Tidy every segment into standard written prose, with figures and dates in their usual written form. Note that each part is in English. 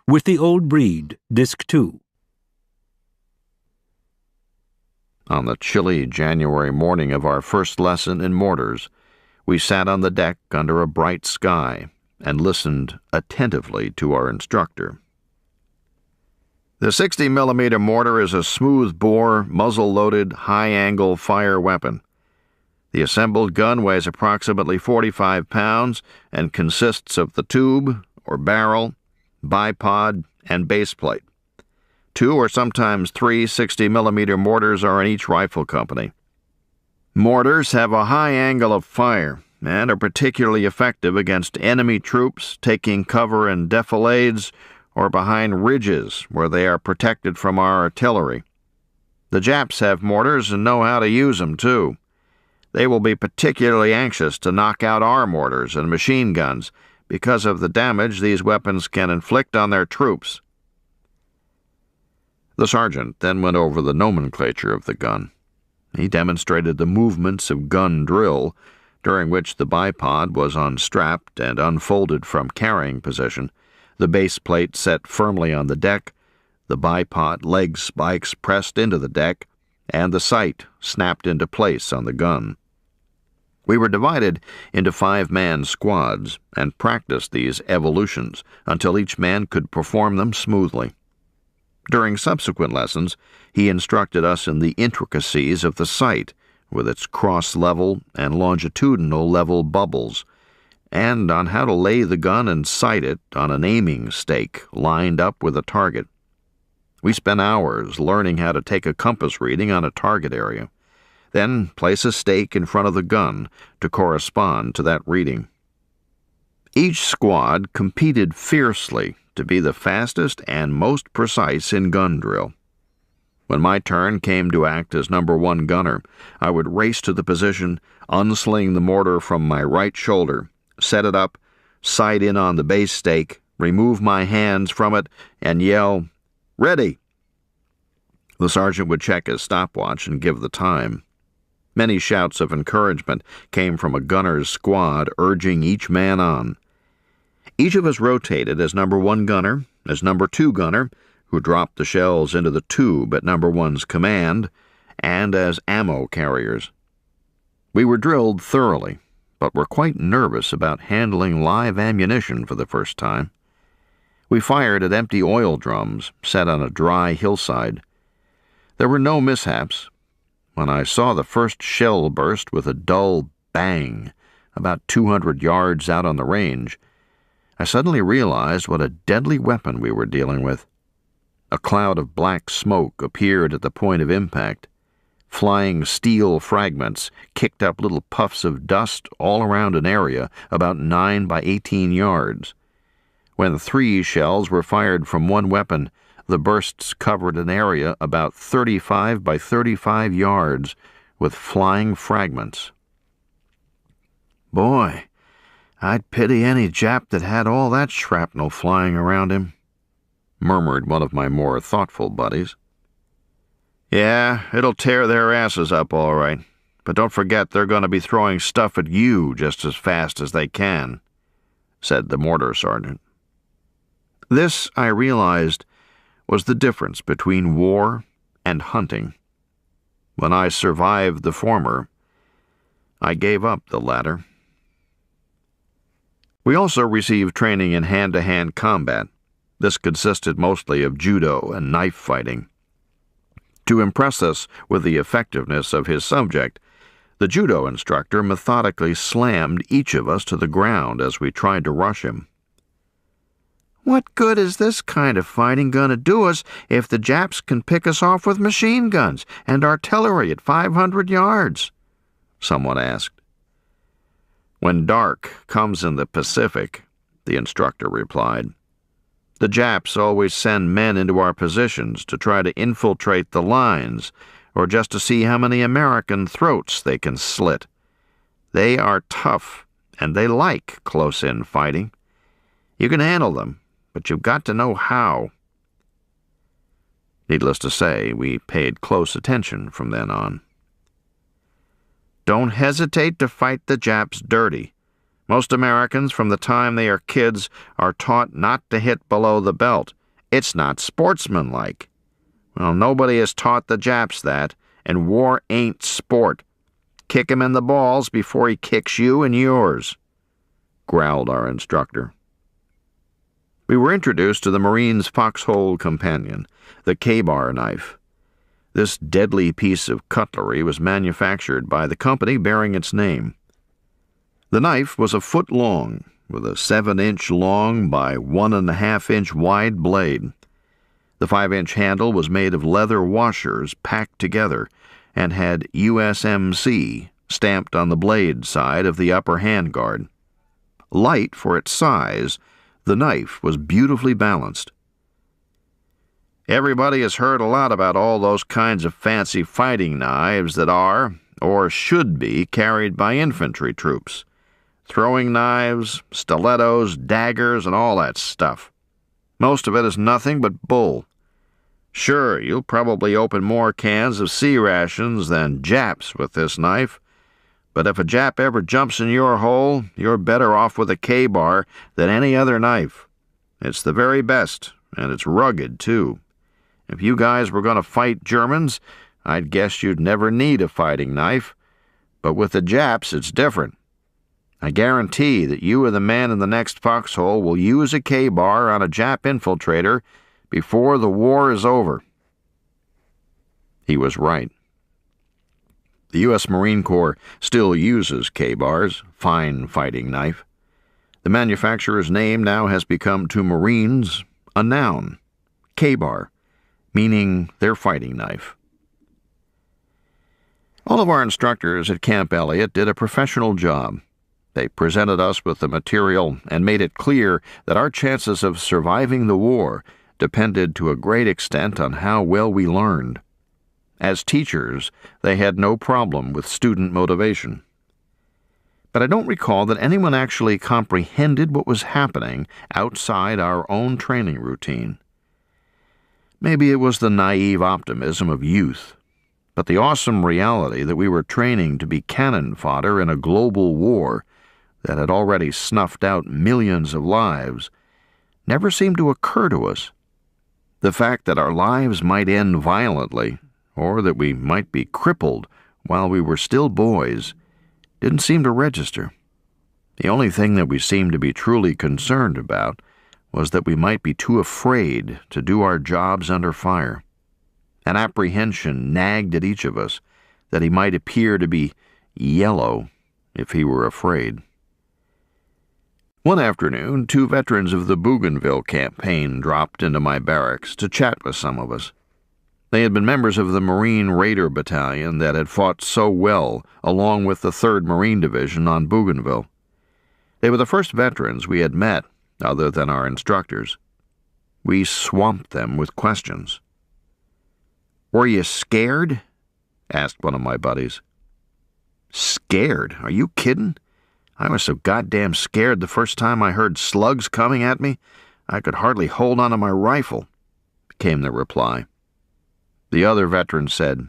With the Old Breed, Disc 2. On the chilly January morning of our first lesson in mortars, we sat on the deck under a bright sky and listened attentively to our instructor. The 60mm mortar is a smooth-bore, muzzle-loaded, high-angle fire weapon. The assembled gun weighs approximately 45 pounds and consists of the tube, or barrel, bipod, and base plate. 2 or sometimes 3 60mm mortars are in each rifle company. Mortars have a high angle of fire and are particularly effective against enemy troops taking cover in defilades or behind ridges where they are protected from our artillery. The Japs have mortars and know how to use them, too. They will be particularly anxious to knock out our mortars and machine guns because of the damage these weapons can inflict on their troops. The sergeant then went over the nomenclature of the gun. He demonstrated the movements of gun drill, during which the bipod was unstrapped and unfolded from carrying position, the base plate set firmly on the deck, the bipod leg spikes pressed into the deck, and the sight snapped into place on the gun. We were divided into 5-man squads and practiced these evolutions until each man could perform them smoothly. During subsequent lessons, he instructed us in the intricacies of the sight, with its cross-level and longitudinal level bubbles, and on how to lay the gun and sight it on an aiming stake lined up with a target. We spent hours learning how to take a compass reading on a target area, then place a stake in front of the gun to correspond to that reading. Each squad competed fiercely to be the fastest and most precise in gun drill. When my turn came to act as number 1 gunner, I would race to the position, unsling the mortar from my right shoulder, set it up, sight in on the base stake, remove my hands from it, and yell, "Ready!" The sergeant would check his stopwatch and give the time. Many shouts of encouragement came from a gunner's squad urging each man on. Each of us rotated as number 1 gunner, as number 2 gunner, who dropped the shells into the tube at number 1's command, and as ammo carriers. We were drilled thoroughly, but were quite nervous about handling live ammunition for the first time. We fired at empty oil drums set on a dry hillside. There were no mishaps. When I saw the first shell burst with a dull bang about 200 yards out on the range, I suddenly realized what a deadly weapon we were dealing with. A cloud of black smoke appeared at the point of impact. Flying steel fragments kicked up little puffs of dust all around an area about 9 by 18 yards. When 3 shells were fired from one weapon, the bursts covered an area about 35 by 35 yards with flying fragments. "Boy, I'd pity any Jap that had all that shrapnel flying around him," murmured one of my more thoughtful buddies. "Yeah, it'll tear their asses up all right, but don't forget they're going to be throwing stuff at you just as fast as they can," said the mortar sergeant. This, I realized, was the difference between war and hunting. When I survived the former, I gave up the latter. We also received training in hand-to-hand combat. This consisted mostly of judo and knife fighting. To impress us with the effectiveness of his subject, the judo instructor methodically slammed each of us to the ground as we tried to rush him. "What good is this kind of fighting going to do us if the Japs can pick us off with machine guns and artillery at 500 yards?" someone asked. "When dark comes in the Pacific," the instructor replied, "the Japs always send men into our positions to try to infiltrate the lines or just to see how many American throats they can slit. They are tough, and they like close-in fighting. You can handle them, but you've got to know how." Needless to say, we paid close attention from then on. "Don't hesitate to fight the Japs dirty. Most Americans, from the time they are kids, are taught not to hit below the belt. It's not sportsmanlike. Well, nobody has taught the Japs that, and war ain't sport. Kick him in the balls before he kicks you in yours," growled our instructor. We were introduced to the Marine's foxhole companion, the K-bar knife. This deadly piece of cutlery was manufactured by the company bearing its name. The knife was a foot long, with a 7-inch long by 1.5-inch wide blade. The 5-inch handle was made of leather washers packed together and had USMC stamped on the blade side of the upper handguard. Light for its size, the knife was beautifully balanced. Everybody has heard a lot about all those kinds of fancy fighting knives that are, or should be, carried by infantry troops. Throwing knives, stilettos, daggers, and all that stuff. Most of it is nothing but bull. Sure, you'll probably open more cans of sea rations than Japs with this knife, but if a Jap ever jumps in your hole, you're better off with a K-bar than any other knife. It's the very best, and it's rugged, too. If you guys were going to fight Germans, I'd guess you'd never need a fighting knife, but with the Japs, it's different. I guarantee that you or the man in the next foxhole will use a K-bar on a Jap infiltrator before the war is over." He was right. The U.S. Marine Corps still uses K-bars, fine fighting knife. The manufacturer's name now has become to Marines a noun, K-bar, meaning their fighting knife. All of our instructors at Camp Elliott did a professional job. They presented us with the material and made it clear that our chances of surviving the war depended to a great extent on how well we learned. As teachers, they had no problem with student motivation. But I don't recall that anyone actually comprehended what was happening outside our own training routine. Maybe it was the naive optimism of youth, but the awesome reality that we were training to be cannon fodder in a global war that had already snuffed out millions of lives never seemed to occur to us. The fact that our lives might end violently, or that we might be crippled while we were still boys, didn't seem to register. The only thing that we seemed to be truly concerned about was that we might be too afraid to do our jobs under fire. An apprehension nagged at each of us that he might appear to be yellow if he were afraid. One afternoon, 2 veterans of the Bougainville campaign dropped into my barracks to chat with some of us. They had been members of the Marine Raider Battalion that had fought so well along with the 3rd Marine Division on Bougainville. They were the first veterans we had met other than our instructors. We swamped them with questions. "Were you scared?" asked one of my buddies. "Scared? Are you kidding? I was so goddamn scared the first time I heard slugs coming at me, I could hardly hold on to my rifle," came the reply. The other veteran said,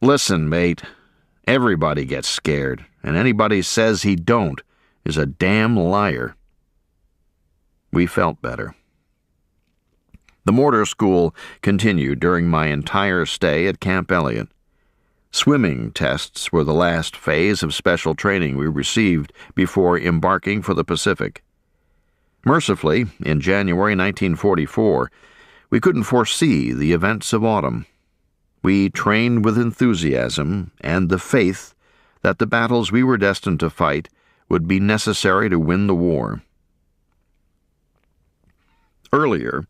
"Listen, mate, everybody gets scared, and anybody says he don't is a damn liar." We felt better. The mortar school continued during my entire stay at Camp Elliott. Swimming tests were the last phase of special training we received before embarking for the Pacific. Mercifully, in January 1944, we couldn't foresee the events of autumn. We trained with enthusiasm and the faith that the battles we were destined to fight would be necessary to win the war. Earlier,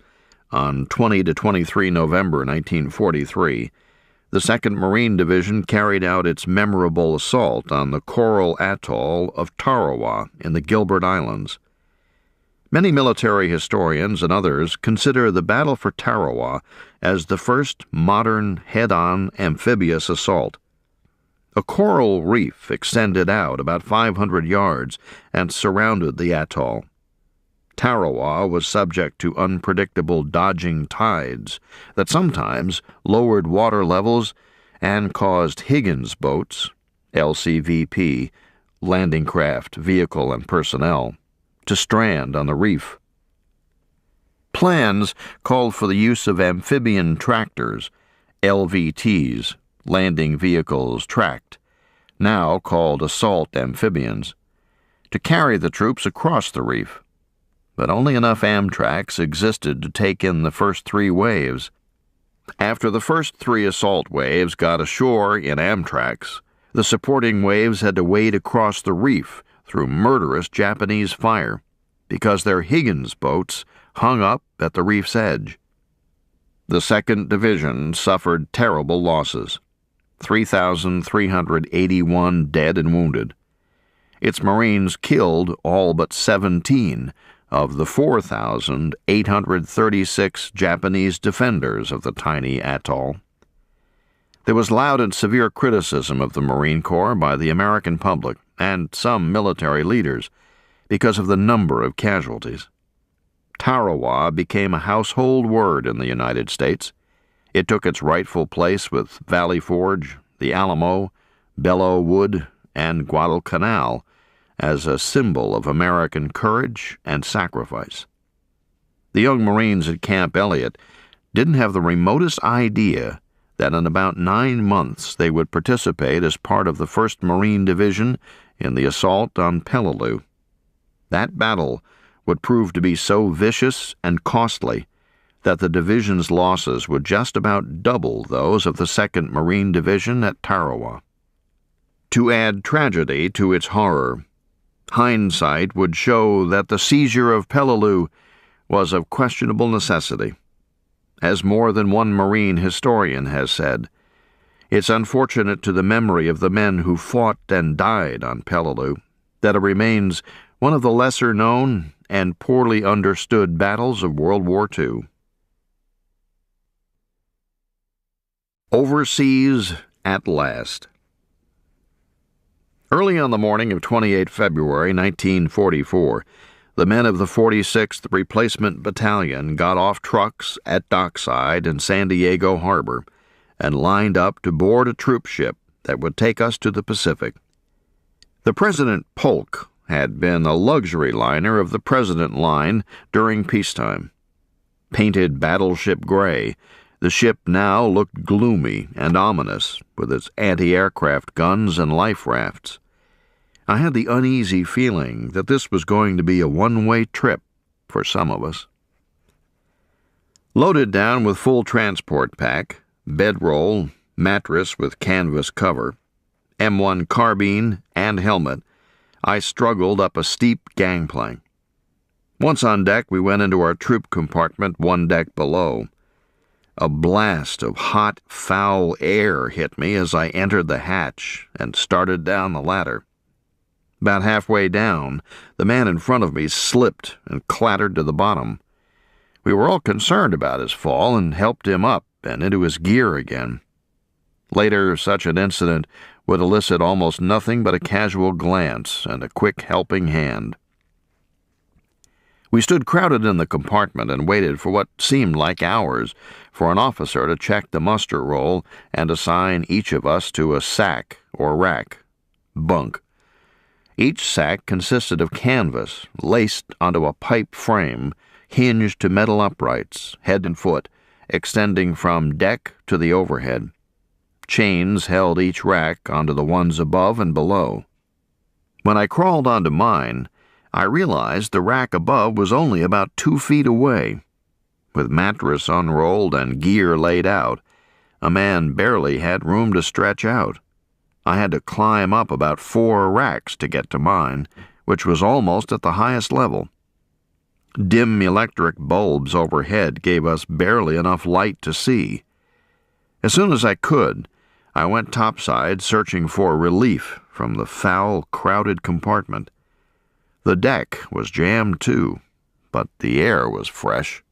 on 20 to 23 November 1943, the 2nd Marine Division carried out its memorable assault on the coral atoll of Tarawa in the Gilbert Islands. Many military historians and others consider the Battle for Tarawa as the first modern head-on amphibious assault. A coral reef extended out about 500 yards and surrounded the atoll. Tarawa was subject to unpredictable dodging tides that sometimes lowered water levels and caused Higgins boats, LCVP, landing craft, vehicle, and personnel, to strand on the reef. Plans called for the use of amphibian tractors, LVTs, landing vehicles tracked, now called assault amphibians, to carry the troops across the reef. But only enough Amtraks existed to take in the first 3 waves. After the first 3 assault waves got ashore in Amtraks, the supporting waves had to wade across the reef through murderous Japanese fire because their Higgins boats hung up at the reef's edge. The 2nd Division suffered terrible losses, 3,381 dead and wounded. Its Marines killed all but 17 of the 4,836 Japanese defenders of the tiny atoll. There was loud and severe criticism of the Marine Corps by the American public and some military leaders because of the number of casualties. Tarawa became a household word in the United States. It took its rightful place with Valley Forge, the Alamo, Belleau Wood, and Guadalcanal as a symbol of American courage and sacrifice. The young Marines at Camp Elliott didn't have the remotest idea that in about 9 months they would participate as part of the 1st Marine Division in the assault on Peleliu. That battle would prove to be so vicious and costly that the division's losses would just about double those of the 2nd Marine Division at Tarawa. To add tragedy to its horror, hindsight would show that the seizure of Peleliu was of questionable necessity. As more than one Marine historian has said, it's unfortunate to the memory of the men who fought and died on Peleliu that it remains one of the lesser-known and poorly understood battles of World War II. Overseas at last. Early on the morning of 28 February 1944, the men of the 46th Replacement Battalion got off trucks at Dockside in San Diego Harbor and lined up to board a troop ship that would take us to the Pacific. The President Polk had been a luxury liner of the President Line during peacetime. Painted battleship gray, the ship now looked gloomy and ominous with its anti-aircraft guns and life rafts. I had the uneasy feeling that this was going to be a one-way trip for some of us. Loaded down with full transport pack, bedroll, mattress with canvas cover, M1 carbine, and helmet, I struggled up a steep gangplank. Once on deck, we went into our troop compartment 1 deck below. A blast of hot, foul air hit me as I entered the hatch and started down the ladder. About halfway down, the man in front of me slipped and clattered to the bottom. We were all concerned about his fall and helped him up and into his gear again. Later, such an incident would elicit almost nothing but a casual glance and a quick helping hand. We stood crowded in the compartment and waited for what seemed like hours for an officer to check the muster roll and assign each of us to a sack or rack, bunk. Each sack consisted of canvas laced onto a pipe frame hinged to metal uprights, head and foot, extending from deck to the overhead. Chains held each rack onto the ones above and below. When I crawled onto mine, I realized the rack above was only about 2 feet away. With mattress unrolled and gear laid out, a man barely had room to stretch out. I had to climb up about 4 racks to get to mine, which was almost at the highest level. Dim electric bulbs overhead gave us barely enough light to see. As soon as I could, I went topside searching for relief from the foul, crowded compartment. The deck was jammed too, but the air was fresh.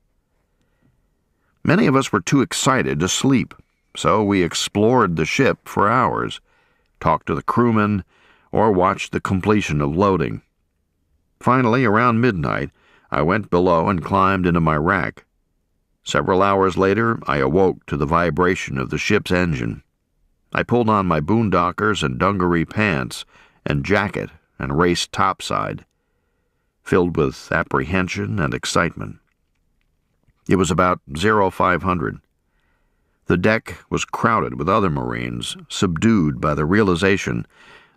Many of us were too excited to sleep, so we explored the ship for hours, talked to the crewmen, or watched the completion of loading. Finally, around midnight, I went below and climbed into my rack. Several hours later, I awoke to the vibration of the ship's engine. I pulled on my boondockers and dungaree pants and jacket and raced topside, filled with apprehension and excitement. It was about 0500. The deck was crowded with other Marines, subdued by the realization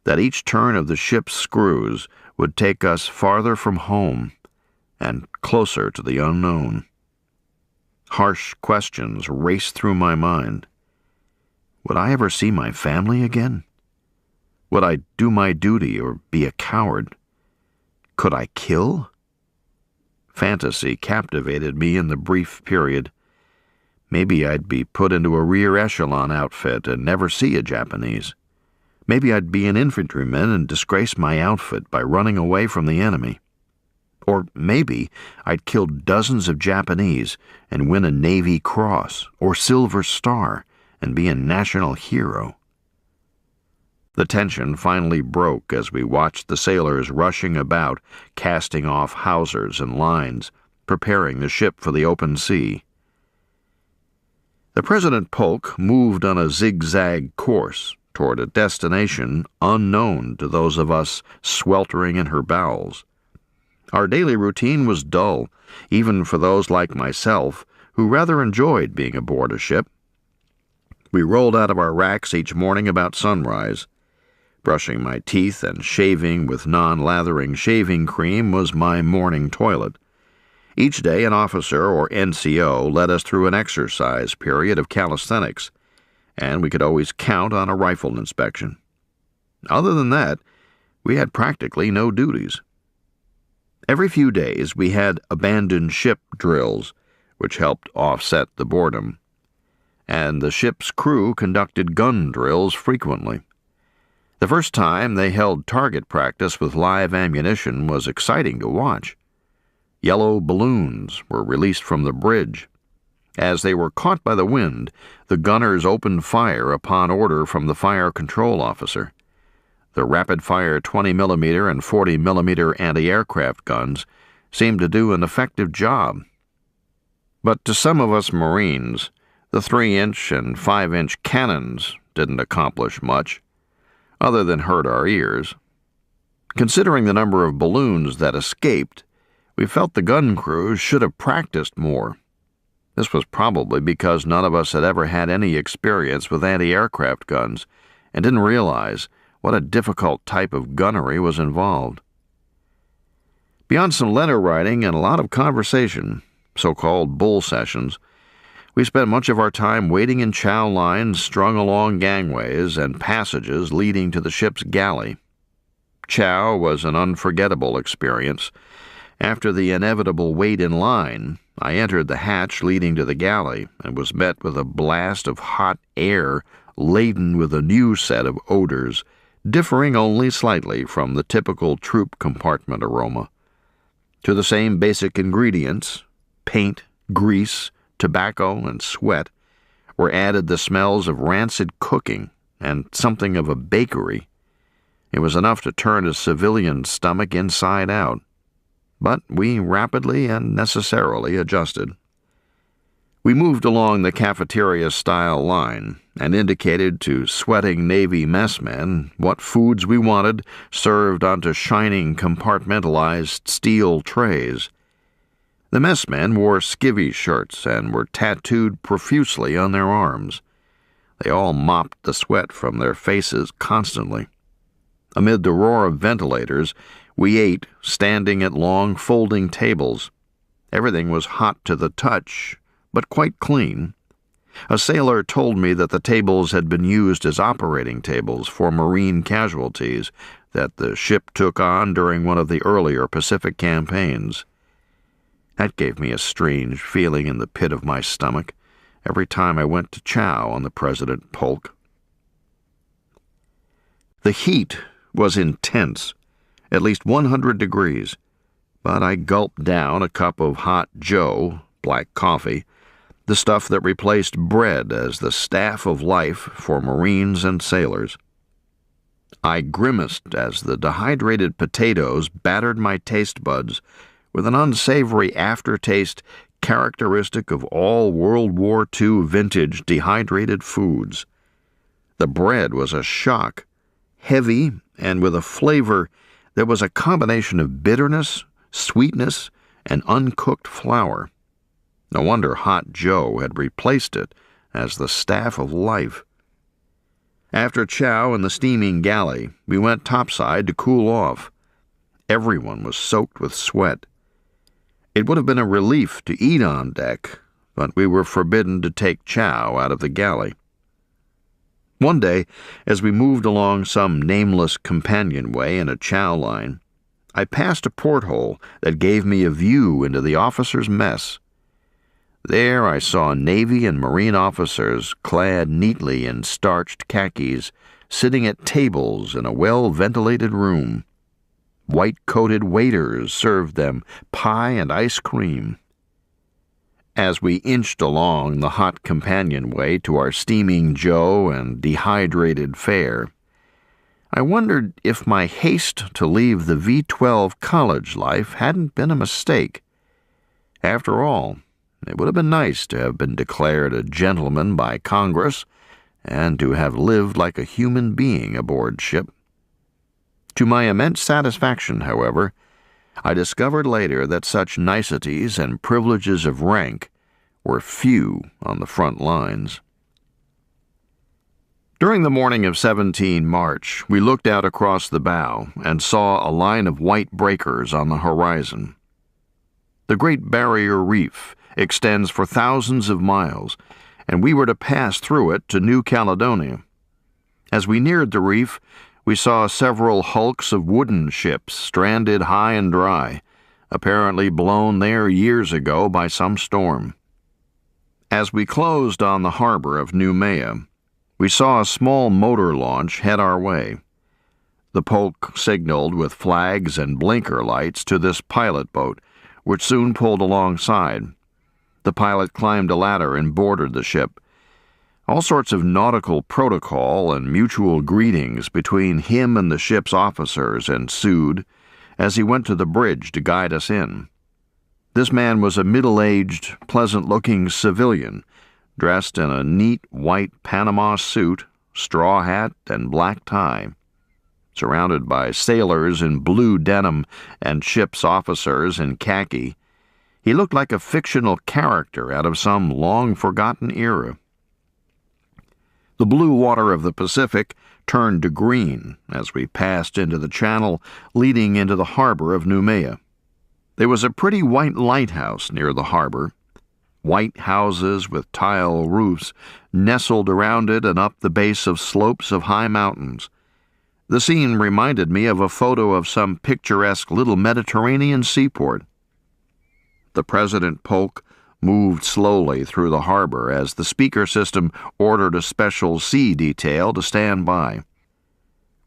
that each turn of the ship's screws would take us farther from home and closer to the unknown. Harsh questions raced through my mind. Would I ever see my family again? Would I do my duty or be a coward? Could I kill? Fantasy captivated me in the brief period. Maybe I'd be put into a rear echelon outfit and never see a Japanese. Maybe I'd be an infantryman and disgrace my outfit by running away from the enemy. Or maybe I'd kill dozens of Japanese and win a Navy Cross or Silver Star and be a national hero. The tension finally broke as we watched the sailors rushing about, casting off hawsers and lines, preparing the ship for the open sea. The President Polk moved on a zigzag course toward a destination unknown to those of us sweltering in her bowels. Our daily routine was dull, even for those like myself who rather enjoyed being aboard a ship. We rolled out of our racks each morning about sunrise. Brushing my teeth and shaving with non-lathering shaving cream was my morning toilet. Each day an officer or NCO led us through an exercise period of calisthenics, and we could always count on a rifle inspection. Other than that, we had practically no duties. Every few days we had abandoned ship drills, which helped offset the boredom, and the ship's crew conducted gun drills frequently. The first time they held target practice with live ammunition was exciting to watch. Yellow balloons were released from the bridge. As they were caught by the wind, the gunners opened fire upon order from the fire control officer. The rapid-fire 20mm and 40mm anti-aircraft guns seemed to do an effective job. But to some of us Marines, the 3-inch and 5-inch cannons didn't accomplish much, other than hurt our ears. Considering the number of balloons that escaped, we felt the gun crews should have practiced more. This was probably because none of us had ever had any experience with anti-aircraft guns and didn't realize what a difficult type of gunnery was involved. Beyond some letter writing and a lot of conversation, so-called bull sessions, we spent much of our time waiting in chow lines strung along gangways and passages leading to the ship's galley. Chow was an unforgettable experience. After the inevitable wait in line, I entered the hatch leading to the galley and was met with a blast of hot air laden with a new set of odors, differing only slightly from the typical troop compartment aroma. To the same basic ingredients, paint, grease, tobacco, and sweat, were added the smells of rancid cooking and something of a bakery. It was enough to turn a civilian's stomach inside out, but we rapidly and necessarily adjusted. We moved along the cafeteria-style line and indicated to sweating Navy messmen what foods we wanted served onto shining compartmentalized steel trays. The messmen wore skivvy shirts and were tattooed profusely on their arms. They all mopped the sweat from their faces constantly. Amid the roar of ventilators, we ate standing at long folding tables. Everything was hot to the touch, but quite clean. A sailor told me that the tables had been used as operating tables for Marine casualties that the ship took on during one of the earlier Pacific campaigns. That gave me a strange feeling in the pit of my stomach every time I went to chow on the President Polk. The heat was intense, at least 100 degrees, but I gulped down a cup of hot joe, black coffee, the stuff that replaced bread as the staff of life for Marines and sailors. I grimaced as the dehydrated potatoes battered my taste buds with an unsavory aftertaste characteristic of all World War II vintage dehydrated foods. The bread was a shock, heavy and with a flavor There was a combination of bitterness, sweetness, and uncooked flour. No wonder Hot Joe had replaced it as the staff of life. After chow in the steaming galley, we went topside to cool off. Everyone was soaked with sweat. It would have been a relief to eat on deck, but we were forbidden to take chow out of the galley. One day, as we moved along some nameless companionway in a chow line, I passed a porthole that gave me a view into the officers' mess. There I saw Navy and Marine officers clad neatly in starched khakis, sitting at tables in a well-ventilated room. White-coated waiters served them pie and ice cream. As we inched along the hot companionway to our steaming Joe and dehydrated fare, I wondered if my haste to leave the V-12 college life hadn't been a mistake. After all, it would have been nice to have been declared a gentleman by Congress and to have lived like a human being aboard ship. To my immense satisfaction, however, I discovered later that such niceties and privileges of rank were few on the front lines. During the morning of 17 March, we looked out across the bow and saw a line of white breakers on the horizon. The Great Barrier Reef extends for thousands of miles, and we were to pass through it to New Caledonia. As we neared the reef, we saw several hulks of wooden ships stranded high and dry, apparently blown there years ago by some storm. As we closed on the harbor of Noumea, we saw a small motor launch head our way. The Polk signaled with flags and blinker lights to this pilot boat, which soon pulled alongside. The pilot climbed a ladder and boarded the ship. All sorts of nautical protocol and mutual greetings between him and the ship's officers ensued as he went to the bridge to guide us in. This man was a middle-aged, pleasant-looking civilian, dressed in a neat white Panama suit, straw hat, and black tie. Surrounded by sailors in blue denim and ship's officers in khaki, he looked like a fictional character out of some long-forgotten era. The blue water of the Pacific turned to green as we passed into the channel leading into the harbor of Noumea. There was a pretty white lighthouse near the harbor. White houses with tile roofs nestled around it and up the base of slopes of high mountains. The scene reminded me of a photo of some picturesque little Mediterranean seaport. The President Polk moved slowly through the harbor as the speaker system ordered a special sea detail to stand by.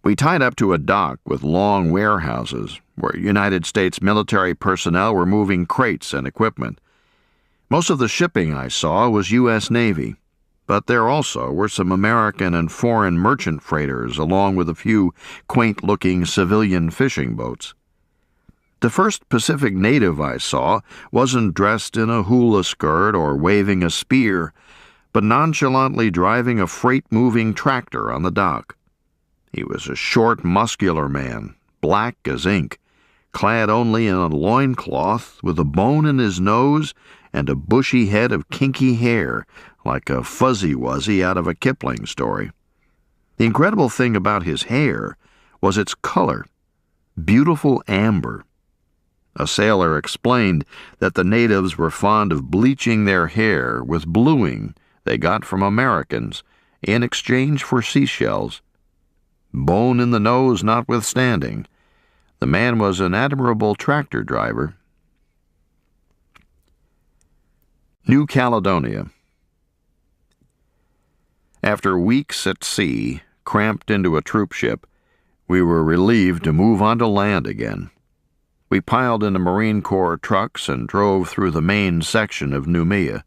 We tied up to a dock with long warehouses where United States military personnel were moving crates and equipment. Most of the shipping I saw was U.S. Navy, but there also were some American and foreign merchant freighters along with a few quaint-looking civilian fishing boats. The first Pacific native I saw wasn't dressed in a hula skirt or waving a spear, but nonchalantly driving a freight-moving tractor on the dock. He was a short, muscular man, black as ink, clad only in a loincloth with a bone in his nose and a bushy head of kinky hair, like a fuzzy-wuzzy out of a Kipling story. The incredible thing about his hair was its color, beautiful amber. A sailor explained that the natives were fond of bleaching their hair with bluing they got from Americans in exchange for seashells. Bone in the nose notwithstanding, the man was an admirable tractor driver. New Caledonia. After weeks at sea, cramped into a troop ship, we were relieved to move onto land again. We piled into Marine Corps trucks and drove through the main section of Noumea.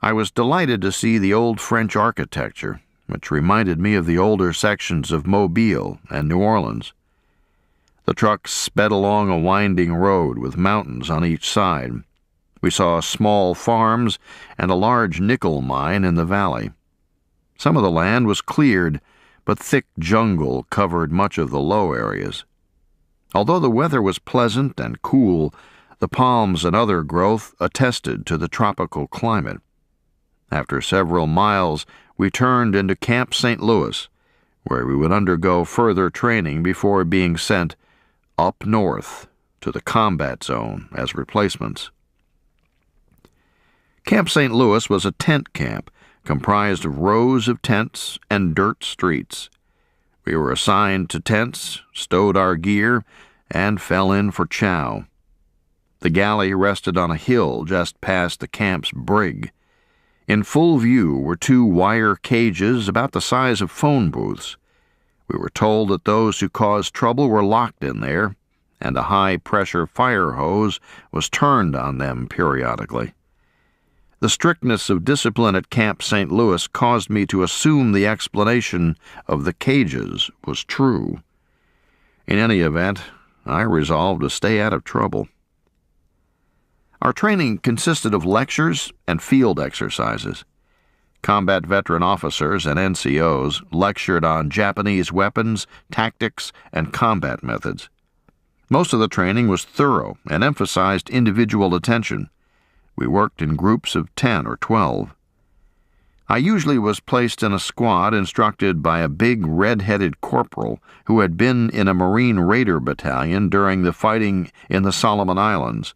I was delighted to see the old French architecture, which reminded me of the older sections of Mobile and New Orleans. The trucks sped along a winding road with mountains on each side. We saw small farms and a large nickel mine in the valley. Some of the land was cleared, but thick jungle covered much of the low areas. Although the weather was pleasant and cool, the palms and other growth attested to the tropical climate. After several miles, we turned into Camp St. Louis, where we would undergo further training before being sent up north to the combat zone as replacements. Camp St. Louis was a tent camp comprised of rows of tents and dirt streets. We were assigned to tents, stowed our gear, and fell in for chow. The galley rested on a hill just past the camp's brig. In full view were two wire cages about the size of phone booths. We were told that those who caused trouble were locked in there, and a high-pressure fire hose was turned on them periodically. The strictness of discipline at Camp St. Louis caused me to assume the explanation of the cages was true. In any event, I resolved to stay out of trouble. Our training consisted of lectures and field exercises. Combat veteran officers and NCOs lectured on Japanese weapons, tactics, and combat methods. Most of the training was thorough and emphasized individual attention. We worked in groups of 10 or 12. I usually was placed in a squad instructed by a big red-headed corporal who had been in a Marine Raider battalion during the fighting in the Solomon Islands.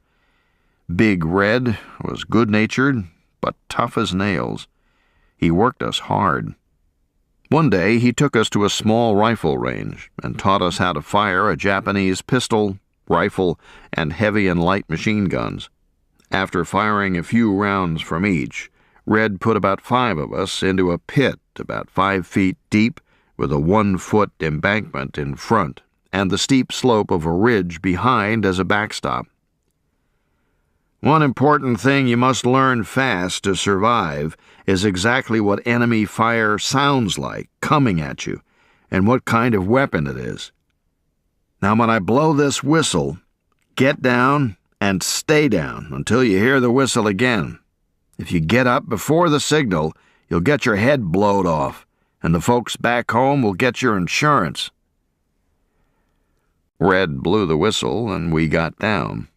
Big Red was good-natured, but tough as nails. He worked us hard. One day he took us to a small rifle range and taught us how to fire a Japanese pistol, rifle, and heavy and light machine guns. After firing a few rounds from each, Red put about 5 of us into a pit about 5 feet deep with a 1-foot embankment in front and the steep slope of a ridge behind as a backstop. One important thing you must learn fast to survive is exactly what enemy fire sounds like coming at you and what kind of weapon it is. Now, when I blow this whistle, get down and stay down until you hear the whistle again. If you get up before the signal, you'll get your head blowed off, and the folks back home will get your insurance. Red blew the whistle, and we got down.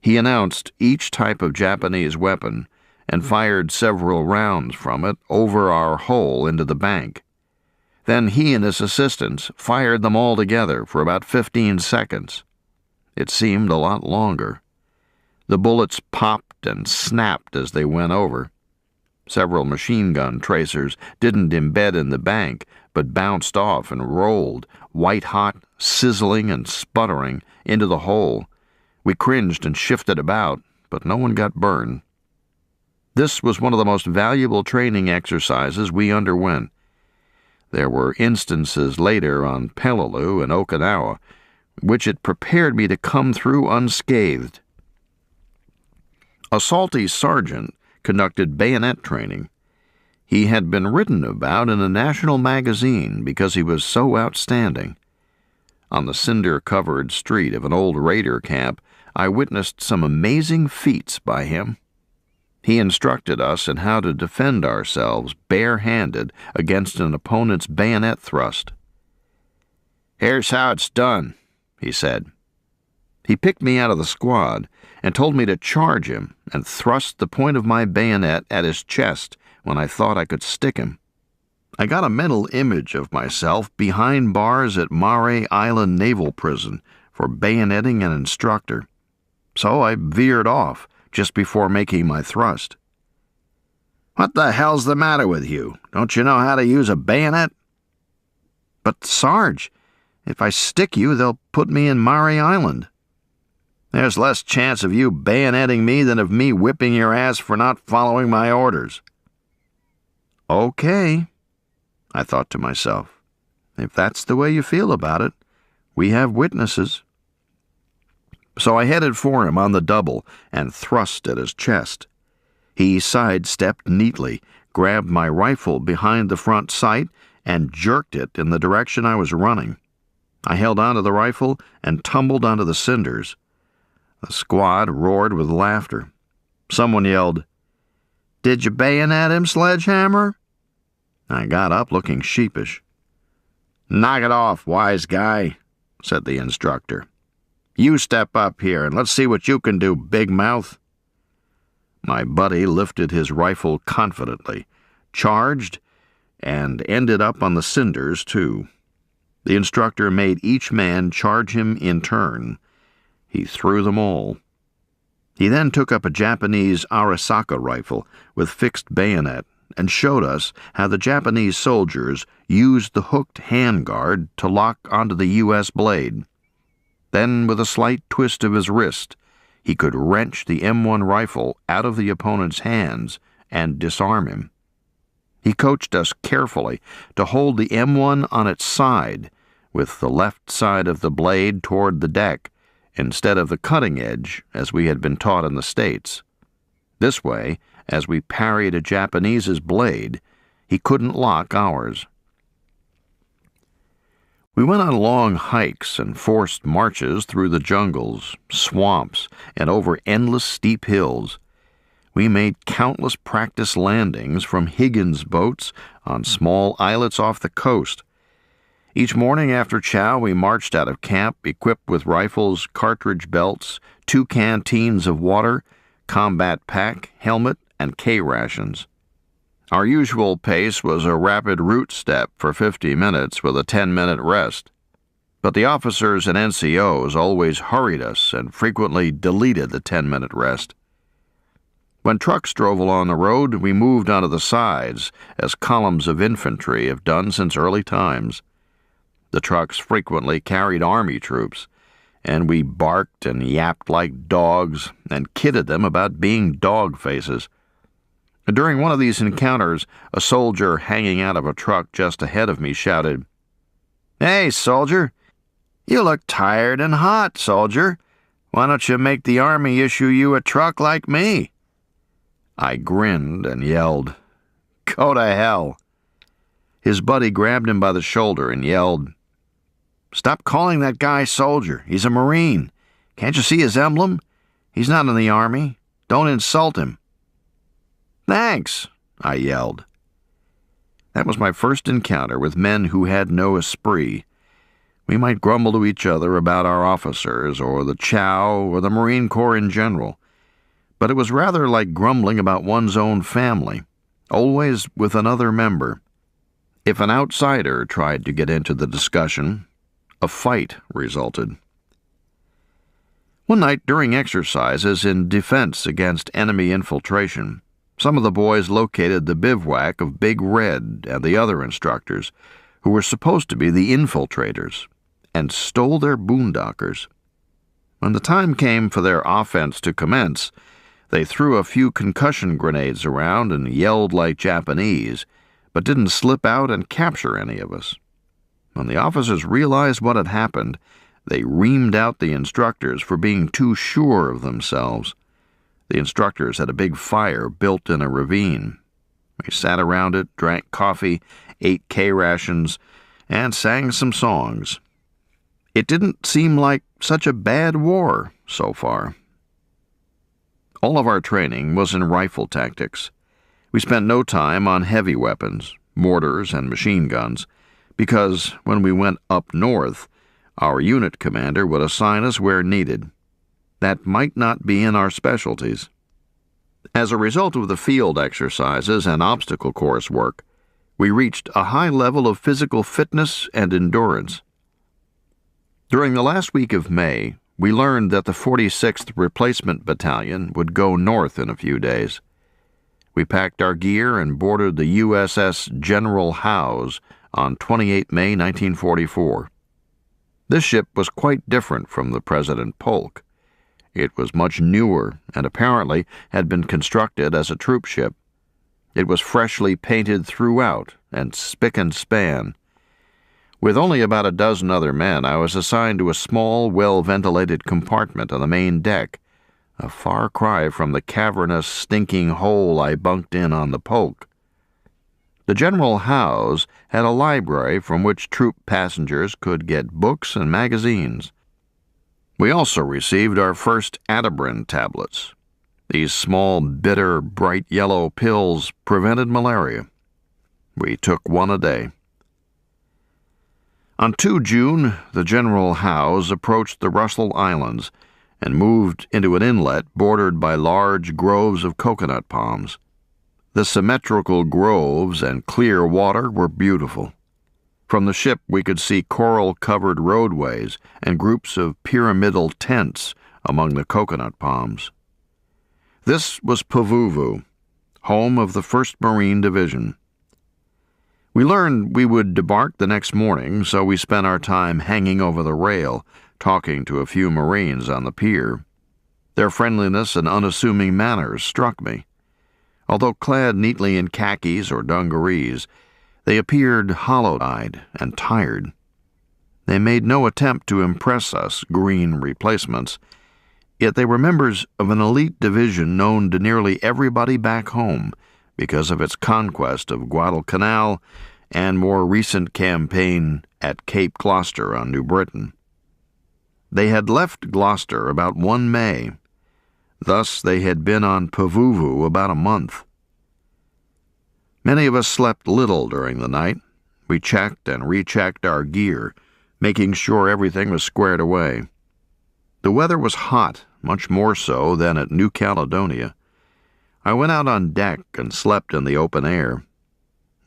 He announced each type of Japanese weapon and fired several rounds from it over our hole into the bank. Then he and his assistants fired them all together for about 15 seconds. It seemed a lot longer. The bullets popped and snapped as they went over. Several machine gun tracers didn't embed in the bank, but bounced off and rolled, white-hot, sizzling and sputtering, into the hole. We cringed and shifted about, but no one got burned. This was one of the most valuable training exercises we underwent. There were instances later on Peleliu and Okinawa, which it prepared me to come through unscathed. A salty sergeant conducted bayonet training. He had been written about in a national magazine because he was so outstanding. On the cinder-covered street of an old raider camp, I witnessed some amazing feats by him. He instructed us in how to defend ourselves bare-handed against an opponent's bayonet thrust. "Here's how it's done," he said. He picked me out of the squad and told me to charge him and thrust the point of my bayonet at his chest when I thought I could stick him. I got a mental image of myself behind bars at Mare Island Naval Prison for bayoneting an instructor, so I veered off just before making my thrust. "What the hell's the matter with you? Don't you know how to use a bayonet?" "But, Sarge, if I stick you, they'll put me in Mare Island." "There's less chance of you bayoneting me than of me whipping your ass for not following my orders." "Okay," I thought to myself. "If that's the way you feel about it, we have witnesses." So I headed for him on the double and thrust at his chest. He sidestepped neatly, grabbed my rifle behind the front sight, and jerked it in the direction I was running. I held onto the rifle and tumbled onto the cinders. The squad roared with laughter. Someone yelled, "Did you bayonet him, Sledgehammer?" I got up looking sheepish. "Knock it off, wise guy," said the instructor. You step up here and let's see what you can do, big mouth." My buddy lifted his rifle confidently, charged, and ended up on the cinders, too. The instructor made each man charge him in turn. He threw them all. He then took up a Japanese Arisaka rifle with fixed bayonet and showed us how the Japanese soldiers used the hooked handguard to lock onto the U.S. blade. Then, with a slight twist of his wrist, he could wrench the M1 rifle out of the opponent's hands and disarm him. He coached us carefully to hold the M1 on its side, with the left side of the blade toward the deck, instead of the cutting edge, as we had been taught in the States. This way, as we parried a Japanese's blade, he couldn't lock ours. We went on long hikes and forced marches through the jungles, swamps, and over endless steep hills. We made countless practice landings from Higgins boats on small islets off the coast. Each morning after chow, we marched out of camp equipped with rifles, cartridge belts, 2 canteens of water, combat pack, helmet, and K-rations. Our usual pace was a rapid route step for 50 minutes with a 10-minute rest. But the officers and NCOs always hurried us and frequently deleted the 10-minute rest. When trucks drove along the road, we moved onto the sides, as columns of infantry have done since early times. The trucks frequently carried army troops, and we barked and yapped like dogs and kidded them about being dog faces. During one of these encounters, a soldier hanging out of a truck just ahead of me shouted, "Hey, soldier! You look tired and hot, soldier. Why don't you make the Army issue you a truck like me?" I grinned and yelled, "Go to hell." His buddy grabbed him by the shoulder and yelled, "Stop calling that guy soldier. He's a Marine. Can't you see his emblem? He's not in the Army. Don't insult him." "Thanks," I yelled. That was my first encounter with men who had no esprit. We might grumble to each other about our officers, or the chow, or the Marine Corps in general, but it was rather like grumbling about one's own family, always with another member. If an outsider tried to get into the discussion, a fight resulted. One night during exercises in defense against enemy infiltration, some of the boys located the bivouac of Big Red and the other instructors, who were supposed to be the infiltrators, and stole their boondockers. When the time came for their offense to commence, they threw a few concussion grenades around and yelled like Japanese, but didn't slip out and capture any of us. When the officers realized what had happened, they reamed out the instructors for being too sure of themselves. The instructors had a big fire built in a ravine. We sat around it, drank coffee, ate K-rations, and sang some songs. It didn't seem like such a bad war so far. All of our training was in rifle tactics. We spent no time on heavy weapons, mortars and machine guns, because when we went up north, our unit commander would assign us where needed. That might not be in our specialties. As a result of the field exercises and obstacle course work, we reached a high level of physical fitness and endurance. During the last week of May, we learned that the 46th Replacement Battalion would go north in a few days. We packed our gear and boarded the USS General Howe's on 28 May 1944. This ship was quite different from the President Polk. It was much newer and apparently had been constructed as a troop ship. It was freshly painted throughout and spick and span. With only about a dozen other men, I was assigned to a small, well-ventilated compartment on the main deck, a far cry from the cavernous, stinking hole I bunked in on the Polk. The General Howe's had a library from which troop passengers could get books and magazines. We also received our first Atabrin tablets. These small, bitter, bright yellow pills prevented malaria. We took one a day. On 2 June, the General Howe's approached the Russell Islands and moved into an inlet bordered by large groves of coconut palms. The symmetrical groves and clear water were beautiful. From the ship we could see coral-covered roadways and groups of pyramidal tents among the coconut palms. This was Pavuvu, home of the 1st Marine Division. We learned we would debark the next morning, so we spent our time hanging over the rail, talking to a few Marines on the pier. Their friendliness and unassuming manners struck me. Although clad neatly in khakis or dungarees, they appeared hollow-eyed and tired. They made no attempt to impress us green replacements, yet they were members of an elite division known to nearly everybody back home because of its conquest of Guadalcanal and more recent campaign at Cape Gloucester on New Britain. They had left Gloucester about 1 May. Thus they had been on Pavuvu about a month. Many of us slept little during the night. We checked and rechecked our gear, making sure everything was squared away. The weather was hot, much more so than at New Caledonia. I went out on deck and slept in the open air.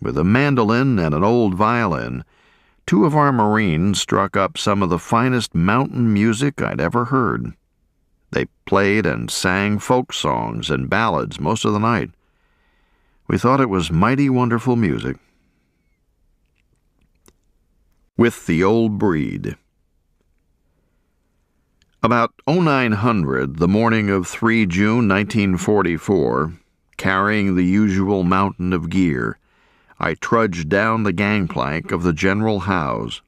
With a mandolin and an old violin, 2 of our Marines struck up some of the finest mountain music I'd ever heard. They played and sang folk songs and ballads most of the night. We thought it was mighty wonderful music. With the Old Breed. About 0900, the morning of 3 June 1944, carrying the usual mountain of gear, I trudged down the gangplank of the General Howe's.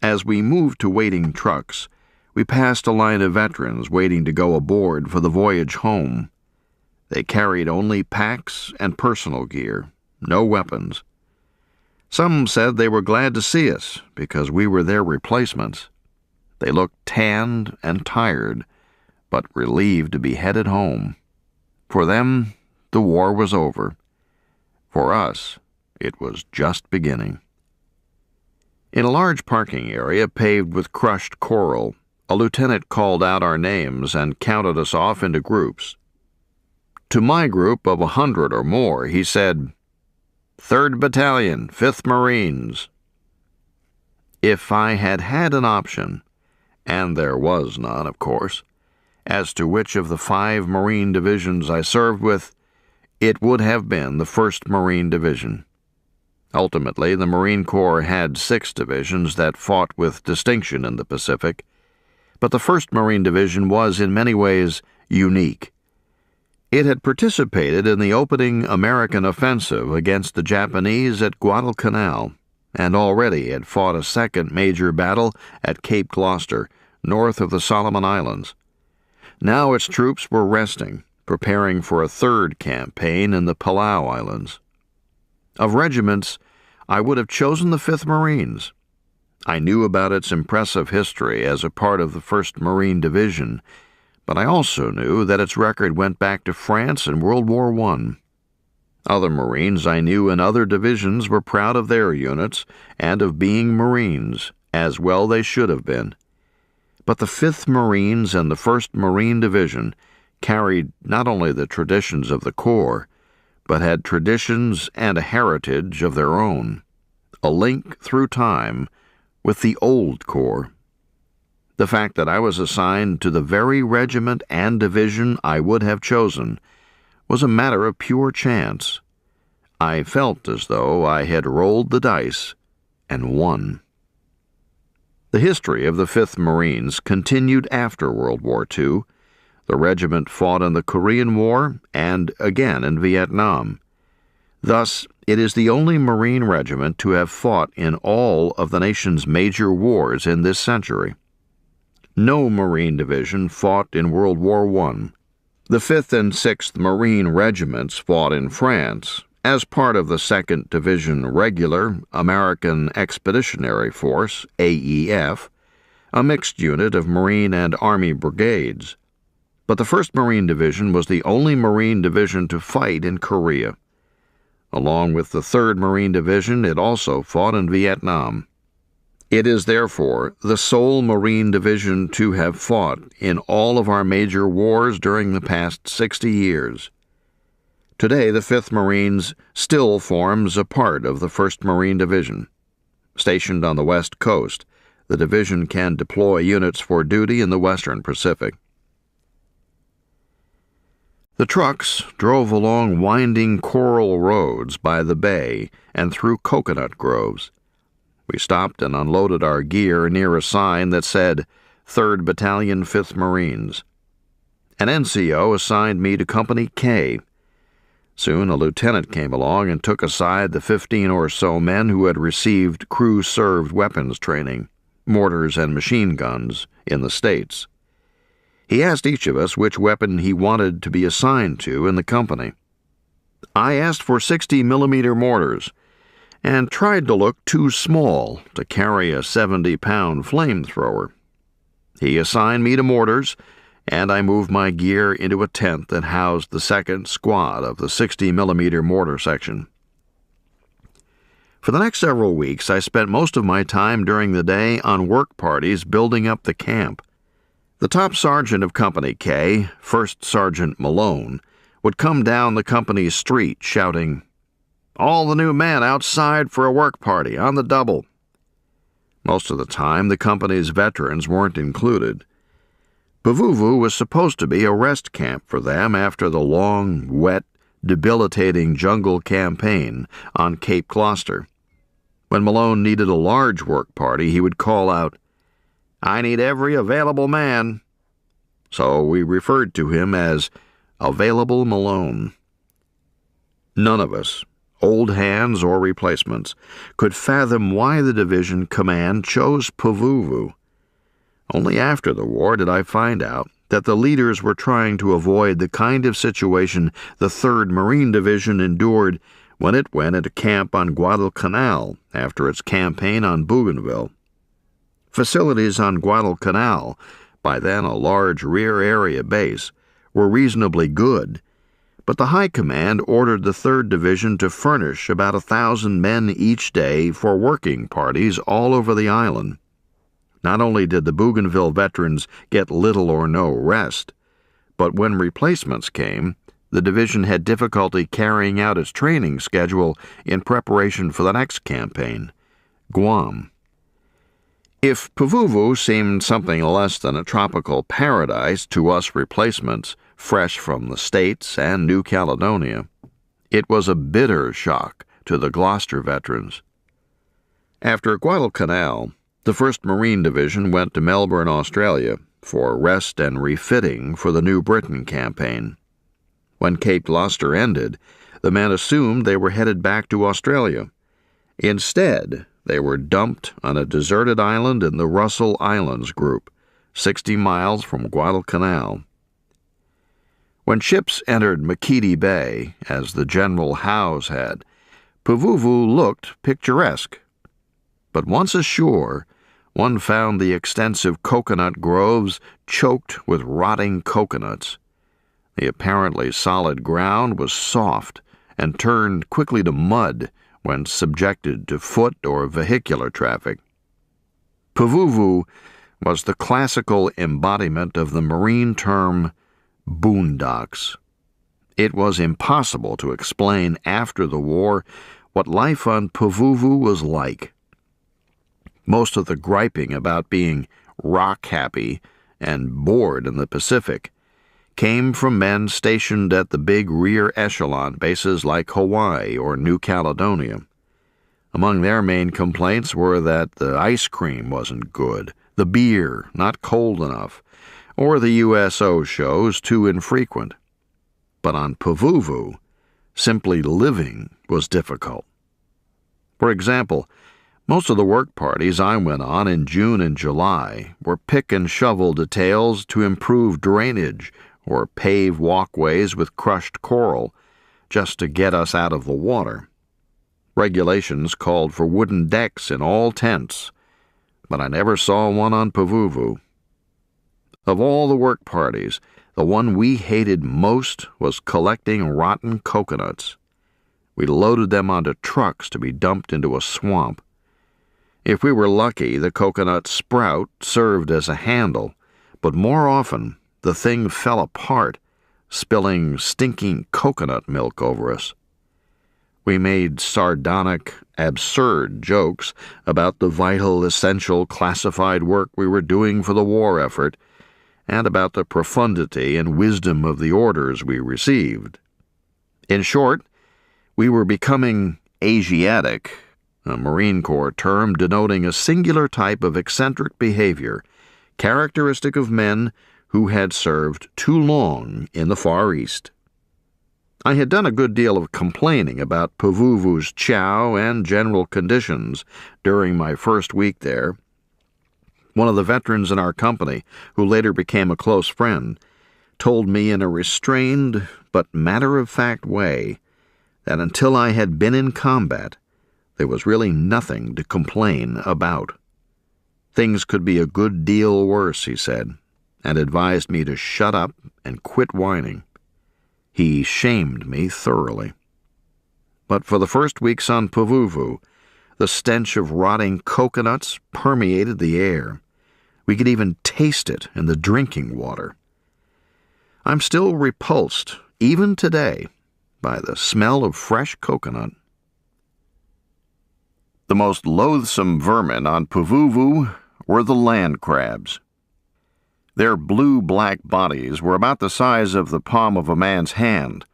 As we moved to waiting trucks, we passed a line of veterans waiting to go aboard for the voyage home. They carried only packs and personal gear, no weapons. Some said they were glad to see us because we were their replacements. They looked tanned and tired, but relieved to be headed home. For them, the war was over. For us, it was just beginning. In a large parking area paved with crushed coral, a lieutenant called out our names and counted us off into groups. To my group of 100 or more, he said, "3rd Battalion, 5th Marines." If I had had an option, and there was none, of course, as to which of the 5 Marine divisions I served with, it would have been the 1st Marine Division. Ultimately, the Marine Corps had 6 divisions that fought with distinction in the Pacific, but the 1st Marine Division was in many ways unique. It had participated in the opening American offensive against the Japanese at Guadalcanal, and already had fought a 2nd major battle at Cape Gloucester, north of the Solomon Islands. Now its troops were resting, preparing for a 3rd campaign in the Palau Islands. Of regiments, I would have chosen the 5th Marines. I knew about its impressive history as a part of the 1st Marine Division, but I also knew that its record went back to France in World War I. Other Marines I knew in other divisions were proud of their units and of being Marines, as well they should have been. But the 5th Marines and the 1st Marine Division carried not only the traditions of the Corps, but had traditions and a heritage of their own, a link through time with the old Corps. The fact that I was assigned to the very regiment and division I would have chosen was a matter of pure chance. I felt as though I had rolled the dice and won. The history of the 5th Marines continued after World War II. The regiment fought in the Korean War and again in Vietnam. Thus, it is the only Marine regiment to have fought in all of the nation's major wars in this century. No Marine division fought in World War I. The 5th and 6th Marine regiments fought in France as part of the 2nd Division Regular American Expeditionary Force, AEF, a mixed unit of Marine and Army brigades. But the 1st Marine Division was the only Marine division to fight in Korea. Along with the 3rd Marine Division, it also fought in Vietnam. It is therefore the sole Marine division to have fought in all of our major wars during the past 60 years. Today, the 5th Marines still forms a part of the 1st Marine Division. Stationed on the West Coast, the division can deploy units for duty in the Western Pacific. The trucks drove along winding coral roads by the bay and through coconut groves. We stopped and unloaded our gear near a sign that said 3rd Battalion 5th Marines. An NCO assigned me to Company K. Soon a lieutenant came along and took aside the 15 or so men who had received crew-served weapons training, mortars and machine guns, in the States. He asked each of us which weapon he wanted to be assigned to in the company. I asked for 60mm mortars, and tried to look too small to carry a 70-pound flamethrower. He assigned me to mortars, and I moved my gear into a tent that housed the 2nd Squad of the 60mm mortar section. For the next several weeks, I spent most of my time during the day on work parties building up the camp. The top sergeant of Company K, 1st Sergeant Malone, would come down the company's street shouting, "All the new men outside for a work party, on the double." Most of the time, the company's veterans weren't included. Pavuvu was supposed to be a rest camp for them after the long, wet, debilitating jungle campaign on Cape Gloucester. When Malone needed a large work party, he would call out, "I need every available man." So we referred to him as Available Malone. None of us, old hands or replacements, could fathom why the division command chose Pavuvu. Only after the war did I find out that the leaders were trying to avoid the kind of situation the 3rd Marine Division endured when it went into camp on Guadalcanal after its campaign on Bougainville. Facilities on Guadalcanal, by then a large rear area base, were reasonably good, but the High Command ordered the 3rd Division to furnish about 1,000 men each day for working parties all over the island. Not only did the Bougainville veterans get little or no rest, but when replacements came, the division had difficulty carrying out its training schedule in preparation for the next campaign, Guam. If Pavuvu seemed something less than a tropical paradise to us replacements, fresh from the States and New Caledonia, it was a bitter shock to the Gloucester veterans. After Guadalcanal, the 1st Marine Division went to Melbourne, Australia, for rest and refitting for the New Britain campaign. When Cape Gloucester ended, the men assumed they were headed back to Australia. Instead, they were dumped on a deserted island in the Russell Islands group, 60 miles from Guadalcanal. When ships entered Makiti Bay, as the General Howe's had, Pavuvu looked picturesque. But once ashore, one found the extensive coconut groves choked with rotting coconuts. The apparently solid ground was soft and turned quickly to mud when subjected to foot or vehicular traffic. Pavuvu was the classical embodiment of the Marine term boondocks. It was impossible to explain after the war what life on Pavuvu was like. Most of the griping about being rock-happy and bored in the Pacific came from men stationed at the big rear echelon bases like Hawaii or New Caledonia. Among their main complaints were that the ice cream wasn't good, the beer not cold enough, or the USO shows too infrequent. But on Pavuvu, simply living was difficult. For example, most of the work parties I went on in June and July were pick and shovel details to improve drainage or pave walkways with crushed coral, just to get us out of the water. Regulations called for wooden decks in all tents, but I never saw one on Pavuvu. Of all the work parties, the one we hated most was collecting rotten coconuts. We loaded them onto trucks to be dumped into a swamp. If we were lucky, the coconut sprout served as a handle, but more often the thing fell apart, spilling stinking coconut milk over us. We made sardonic, absurd jokes about the vital, essential, classified work we were doing for the war effort, and about the profundity and wisdom of the orders we received. In short, we were becoming Asiatic, a Marine Corps term denoting a singular type of eccentric behavior characteristic of men who had served too long in the Far East. I had done a good deal of complaining about Pavuvu's chow and general conditions during my first week there. One of the veterans in our company, who later became a close friend, told me in a restrained but matter-of-fact way that until I had been in combat, there was really nothing to complain about. Things could be a good deal worse, he said, and advised me to shut up and quit whining. He shamed me thoroughly. But for the first weeks on Pavuvu, the stench of rotting coconuts permeated the air. We could even taste it in the drinking water. I'm still repulsed, even today, by the smell of fresh coconut. The most loathsome vermin on Pavuvu were the land crabs. Their blue-black bodies were about the size of the palm of a man's hand,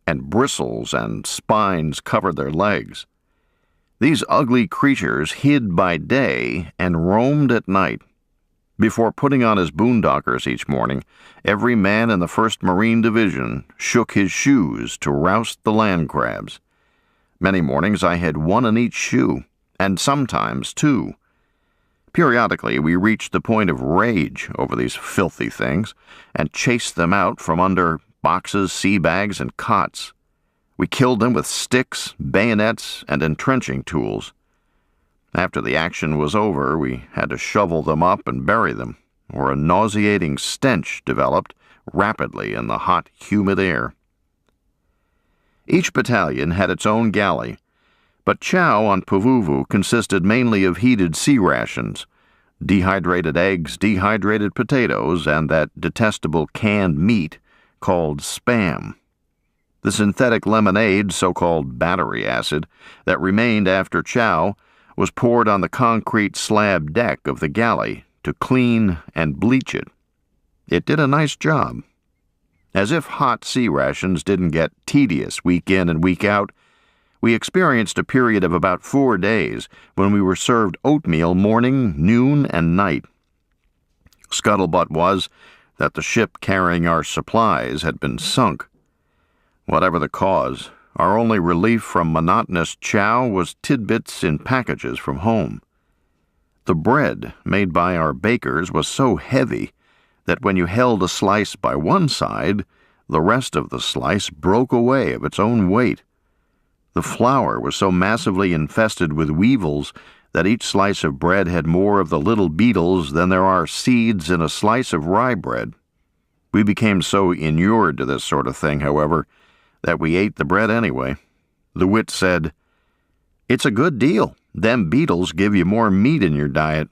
and bristles and spines covered their legs. These ugly creatures hid by day and roamed at night. Before putting on his boondockers each morning, every man in the 1st Marine Division shook his shoes to roust the land crabs. Many mornings I had one in each shoe, and sometimes two. Periodically we reached the point of rage over these filthy things and chased them out from under boxes, sea bags, and cots. We killed them with sticks, bayonets, and entrenching tools. After the action was over, we had to shovel them up and bury them, or a nauseating stench developed rapidly in the hot, humid air. Each battalion had its own galley, but chow on Pavuvu consisted mainly of heated sea rations, dehydrated eggs, dehydrated potatoes, and that detestable canned meat called spam. The synthetic lemonade, so-called battery acid, that remained after chow was poured on the concrete slab deck of the galley to clean and bleach it. It did a nice job. As if hot sea rations didn't get tedious week in and week out, we experienced a period of about 4 days when we were served oatmeal morning, noon, and night. Scuttlebutt was that the ship carrying our supplies had been sunk. Whatever the cause, our only relief from monotonous chow was tidbits in packages from home. The bread made by our bakers was so heavy that when you held a slice by one side, the rest of the slice broke away of its own weight. The flour was so massively infested with weevils that each slice of bread had more of the little beetles than there are seeds in a slice of rye bread. We became so inured to this sort of thing, however, that we ate the bread anyway. The wit said, "It's a good deal. Them beetles give you more meat in your diet."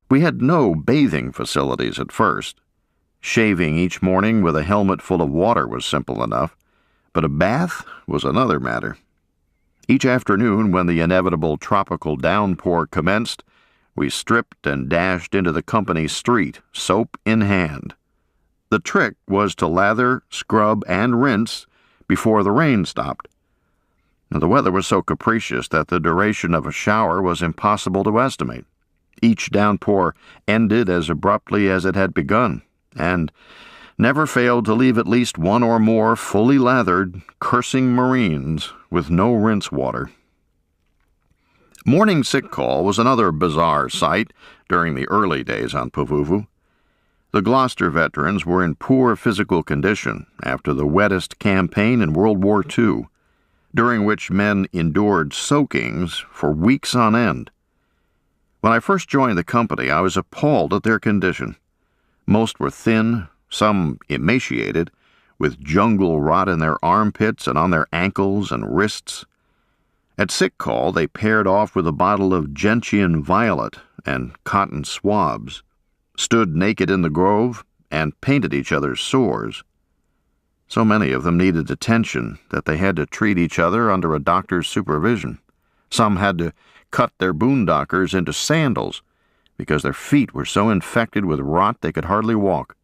We had no bathing facilities at first. Shaving each morning with a helmet full of water was simple enough, but a bath was another matter. Each afternoon, when the inevitable tropical downpour commenced, we stripped and dashed into the company street, soap in hand. The trick was to lather, scrub, and rinse before the rain stopped. The weather was so capricious that the duration of a shower was impossible to estimate. Each downpour ended as abruptly as it had begun, and never failed to leave at least one or more fully lathered, cursing Marines with no rinse water. Morning sick call was another bizarre sight during the early days on Pavuvu. The Gloucester veterans were in poor physical condition after the wettest campaign in World War II, during which men endured soakings for weeks on end. When I first joined the company, I was appalled at their condition. Most were thin, some emaciated, with jungle rot in their armpits and on their ankles and wrists. At sick call, they paired off with a bottle of gentian violet and cotton swabs, stood naked in the grove, and painted each other's sores. So many of them needed attention that they had to treat each other under a doctor's supervision. Some had to cut their boondockers into sandals because their feet were so infected with rot they could hardly walk.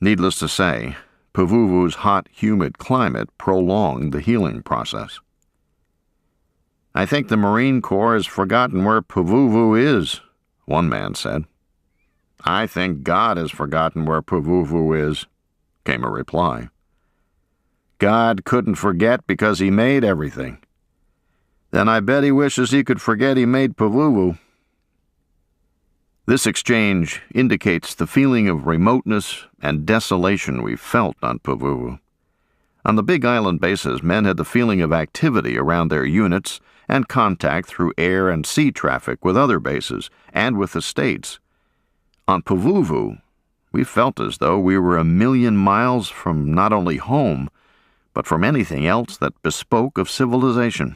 Needless to say, Pavuvu's hot, humid climate prolonged the healing process. "I think the Marine Corps has forgotten where Pavuvu is," one man said. "I think God has forgotten where Pavuvu is," came a reply. "God couldn't forget because he made everything. Then I bet he wishes he could forget he made Pavuvu." This exchange indicates the feeling of remoteness and desolation we felt on Pavuvu. On the Big Island bases, men had the feeling of activity around their units and contact through air and sea traffic with other bases and with the states. On Pavuvu, we felt as though we were 1,000,000 miles from not only home, but from anything else that bespoke of civilization.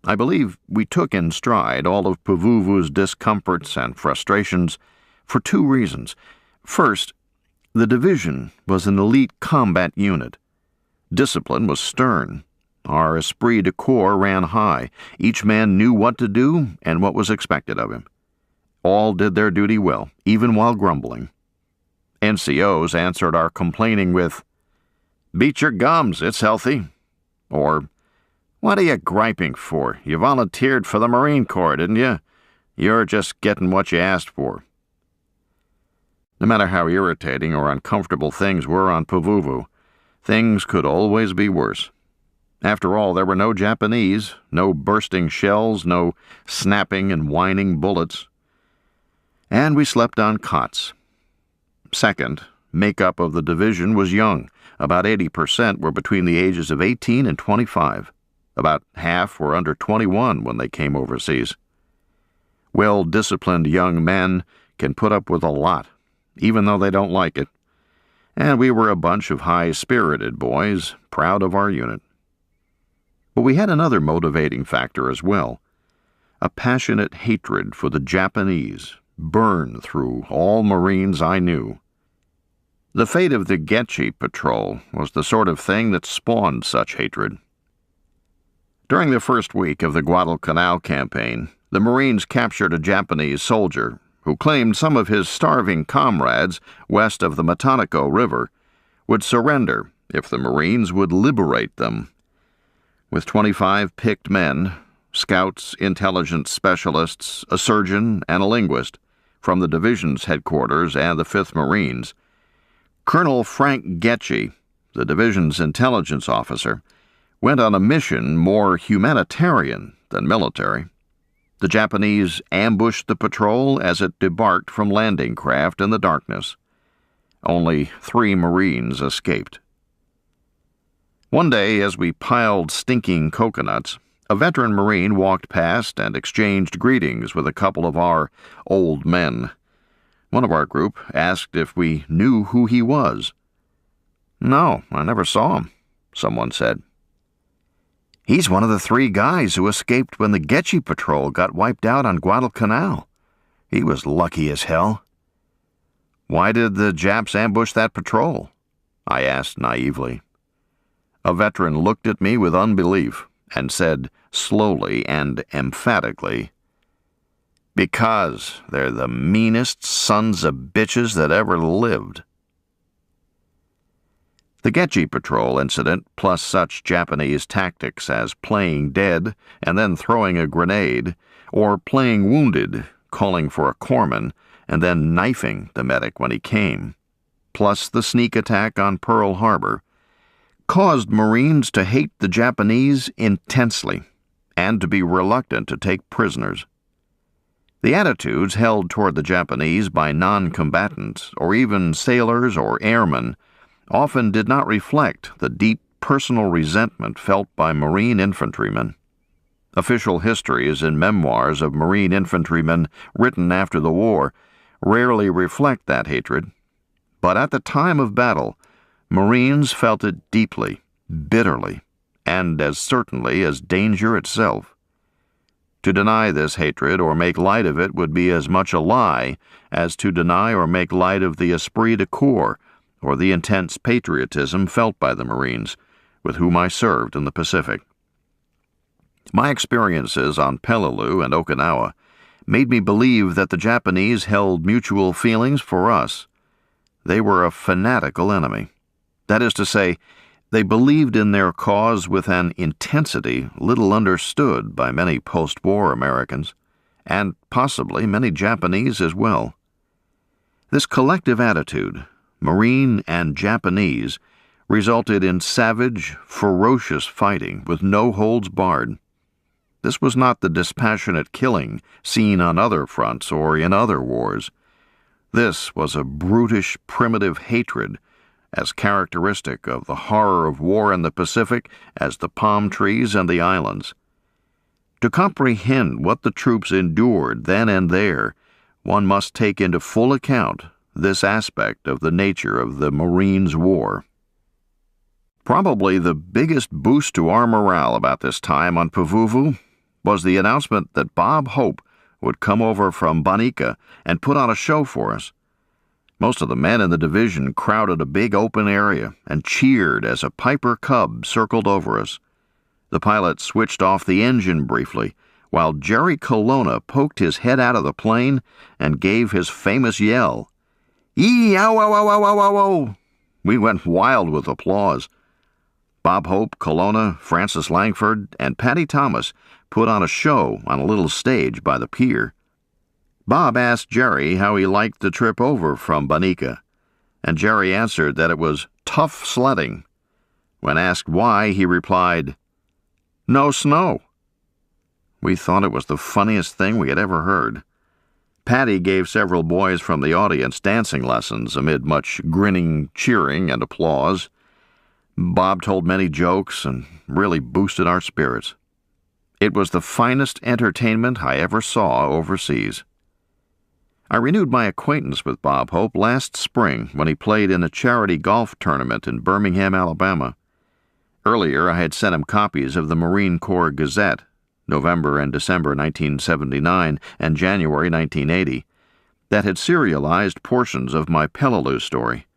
I believe we took in stride all of Pavuvu's discomforts and frustrations for two reasons. First, the division was an elite combat unit. Discipline was stern. Our esprit de corps ran high. Each man knew what to do and what was expected of him. All did their duty well, even while grumbling. NCOs answered our complaining with, "Beat your gums, it's healthy," or, "What are you griping for? You volunteered for the Marine Corps, didn't you? You're just getting what you asked for." No matter how irritating or uncomfortable things were on Pavuvu, things could always be worse. After all, there were no Japanese, no bursting shells, no snapping and whining bullets. And we slept on cots. Second, makeup of the division was young. About 80% were between the ages of 18 and 25. About half were under 21 when they came overseas. Well-disciplined young men can put up with a lot, even though they don't like it. And we were a bunch of high-spirited boys, proud of our unit. But we had another motivating factor as well. A passionate hatred for the Japanese burned through all Marines I knew. The fate of the Getchi Patrol was the sort of thing that spawned such hatred. During the first week of the Guadalcanal campaign, the Marines captured a Japanese soldier who claimed some of his starving comrades west of the Matanico River would surrender if the Marines would liberate them. With 25 picked men, scouts, intelligence specialists, a surgeon, and a linguist from the division's headquarters and the 5th Marines, Colonel Frank Getchi, the division's intelligence officer, went on a mission more humanitarian than military. The Japanese ambushed the patrol as it debarked from landing craft in the darkness. Only 3 Marines escaped. One day, as we piled stinking coconuts, a veteran Marine walked past and exchanged greetings with a couple of our old men. One of our group asked if we knew who he was. "No, I never saw him," someone said. "He's one of the 3 guys who escaped when the Getchi Patrol got wiped out on Guadalcanal. He was lucky as hell." "Why did the Japs ambush that patrol?" I asked naively. A veteran looked at me with unbelief and said slowly and emphatically, "Because they're the meanest sons of bitches that ever lived." The Getchi Patrol incident, plus such Japanese tactics as playing dead and then throwing a grenade, or playing wounded, calling for a corpsman, and then knifing the medic when he came, plus the sneak attack on Pearl Harbor, caused Marines to hate the Japanese intensely and to be reluctant to take prisoners. The attitudes held toward the Japanese by non-combatants, or even sailors or airmen, often did not reflect the deep personal resentment felt by Marine infantrymen. Official histories and memoirs of Marine infantrymen written after the war rarely reflect that hatred, but at the time of battle, Marines felt it deeply, bitterly, and as certainly as danger itself. To deny this hatred or make light of it would be as much a lie as to deny or make light of the esprit de corps or the intense patriotism felt by the Marines, with whom I served in the Pacific. My experiences on Peleliu and Okinawa made me believe that the Japanese held mutual feelings for us. They were a fanatical enemy. That is to say, they believed in their cause with an intensity little understood by many post-war Americans, and possibly many Japanese as well. This collective attitude, Marine and Japanese, resulted in savage, ferocious fighting with no holds barred. This was not the dispassionate killing seen on other fronts or in other wars. This was a brutish, primitive hatred as characteristic of the horror of war in the Pacific as the palm trees and the islands. To comprehend what the troops endured then and there, one must take into full account this aspect of the nature of the Marines' war. Probably the biggest boost to our morale about this time on Pavuvu was the announcement that Bob Hope would come over from Banica and put on a show for us. Most of the men in the division crowded a big open area and cheered as a Piper Cub circled over us. The pilot switched off the engine briefly, while Jerry Colonna poked his head out of the plane and gave his famous yell. Ee-ow-ow-ow-ow-ow-ow! We went wild with applause. Bob Hope, Colonna, Francis Langford, and Patty Thomas put on a show on a little stage by the pier. Bob asked Jerry how he liked the trip over from Banica, and Jerry answered that it was tough sledding. When asked why, he replied, "No snow." We thought it was the funniest thing we had ever heard. Patty gave several boys from the audience dancing lessons amid much grinning, cheering, and applause. Bob told many jokes and really boosted our spirits. It was the finest entertainment I ever saw overseas. I renewed my acquaintance with Bob Hope last spring when he played in a charity golf tournament in Birmingham, Alabama. Earlier, I had sent him copies of the Marine Corps Gazette, November and December 1979 and January 1980, that had serialized portions of my Peleliu story.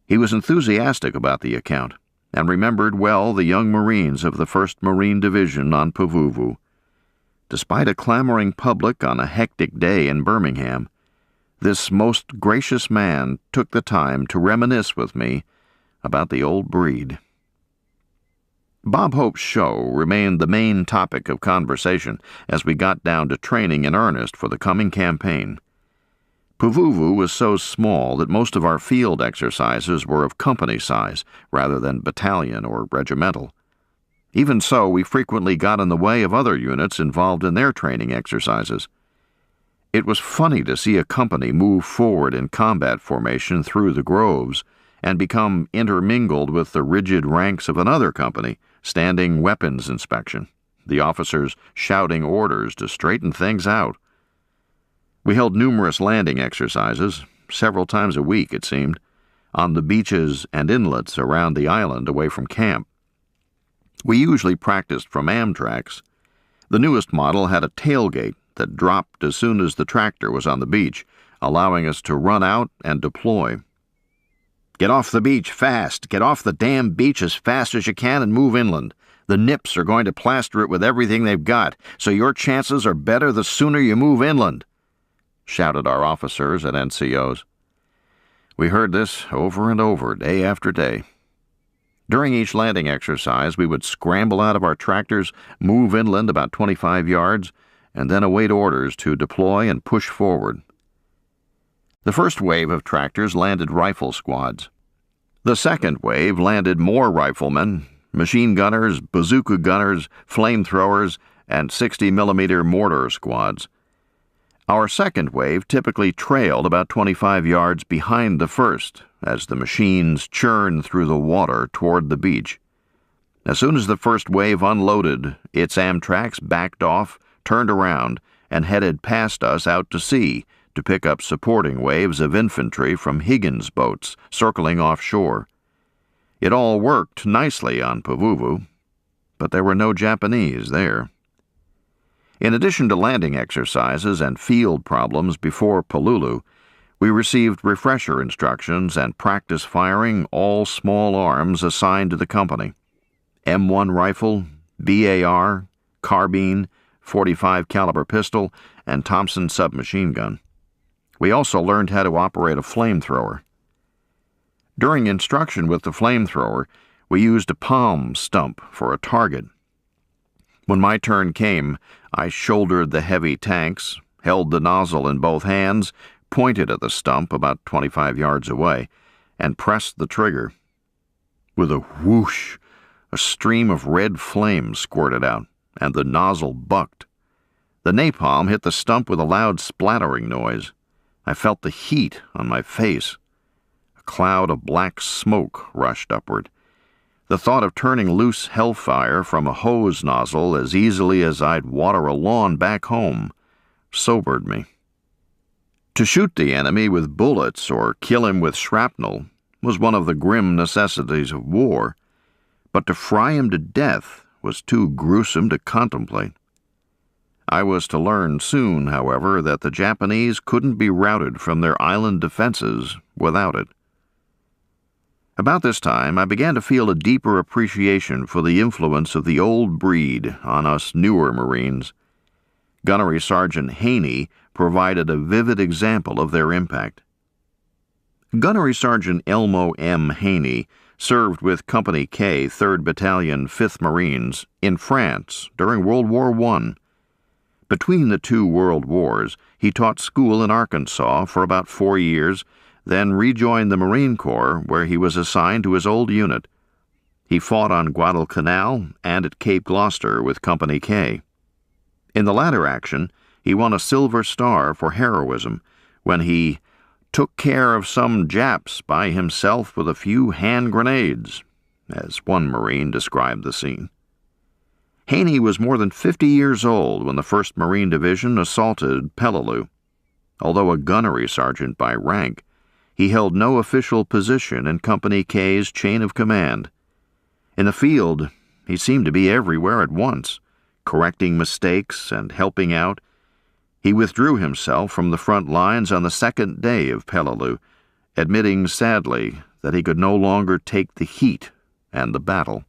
He was enthusiastic about the account and remembered well the young Marines of the 1st Marine Division on Pavuvu. Despite a clamoring public on a hectic day in Birmingham, this most gracious man took the time to reminisce with me about the old breed. Bob Hope's show remained the main topic of conversation as we got down to training in earnest for the coming campaign. Pavuvu was so small that most of our field exercises were of company size rather than battalion or regimental. Even so, we frequently got in the way of other units involved in their training exercises. It was funny to see a company move forward in combat formation through the groves and become intermingled with the rigid ranks of another company, standing weapons inspection, the officers shouting orders to straighten things out. We held numerous landing exercises, several times a week it seemed, on the beaches and inlets around the island away from camp. We usually practiced from Amtraks. The newest model had a tailgate that dropped as soon as the tractor was on the beach, allowing us to run out and deploy. "Get off the beach fast! Get off the damn beach as fast as you can and move inland. The Nips are going to plaster it with everything they've got, so your chances are better the sooner you move inland," shouted our officers and NCOs. We heard this over and over, day after day. During each landing exercise, we would scramble out of our tractors, move inland about 25 yards, and then await orders to deploy and push forward. The first wave of tractors landed rifle squads. The second wave landed more riflemen, machine gunners, bazooka gunners, flamethrowers, and 60mm mortar squads. Our second wave typically trailed about 25 yards behind the first as the machines churned through the water toward the beach. As soon as the first wave unloaded, its Amtraks backed off, turned around, and headed past us out to sea to pick up supporting waves of infantry from Higgins boats circling offshore. It all worked nicely on Pavuvu. but there were no Japanese there. In addition to landing exercises and field problems before Pelulu, we received refresher instructions and practice firing all small arms assigned to the company: M1 rifle, BAR, carbine, .45 caliber pistol, and Thompson submachine gun. We also learned how to operate a flamethrower. During instruction with the flamethrower, we used a palm stump for a target. When my turn came, I shouldered the heavy tanks, held the nozzle in both hands, pointed at the stump about 25 yards away, and pressed the trigger. With a whoosh, a stream of red flame squirted out, and the nozzle bucked. The napalm hit the stump with a loud splattering noise. I felt the heat on my face. A cloud of black smoke rushed upward. The thought of turning loose hellfire from a hose nozzle as easily as I'd water a lawn back home sobered me. To shoot the enemy with bullets or kill him with shrapnel was one of the grim necessities of war, but to fry him to death was too gruesome to contemplate. I was to learn soon, however, that the Japanese couldn't be routed from their island defenses without it. About this time, I began to feel a deeper appreciation for the influence of the old breed on us newer Marines. Gunnery Sergeant Haney provided a vivid example of their impact. Gunnery Sergeant Elmo M. Haney served with Company K, 3rd Battalion, 5th Marines, in France during World War I. Between the two world wars, he taught school in Arkansas for about 4 years, then rejoined the Marine Corps, where he was assigned to his old unit. He fought on Guadalcanal and at Cape Gloucester with Company K. In the latter action, he won a Silver Star for heroism when he took care of some Japs by himself with a few hand grenades, as one Marine described the scene. Haney was more than 50 years old when the 1st Marine Division assaulted Peleliu. Although a gunnery sergeant by rank, he held no official position in Company K's chain of command. In the field, he seemed to be everywhere at once, correcting mistakes and helping out. He withdrew himself from the front lines on the 2nd day of Peleliu, admitting sadly that he could no longer take the heat and the battle.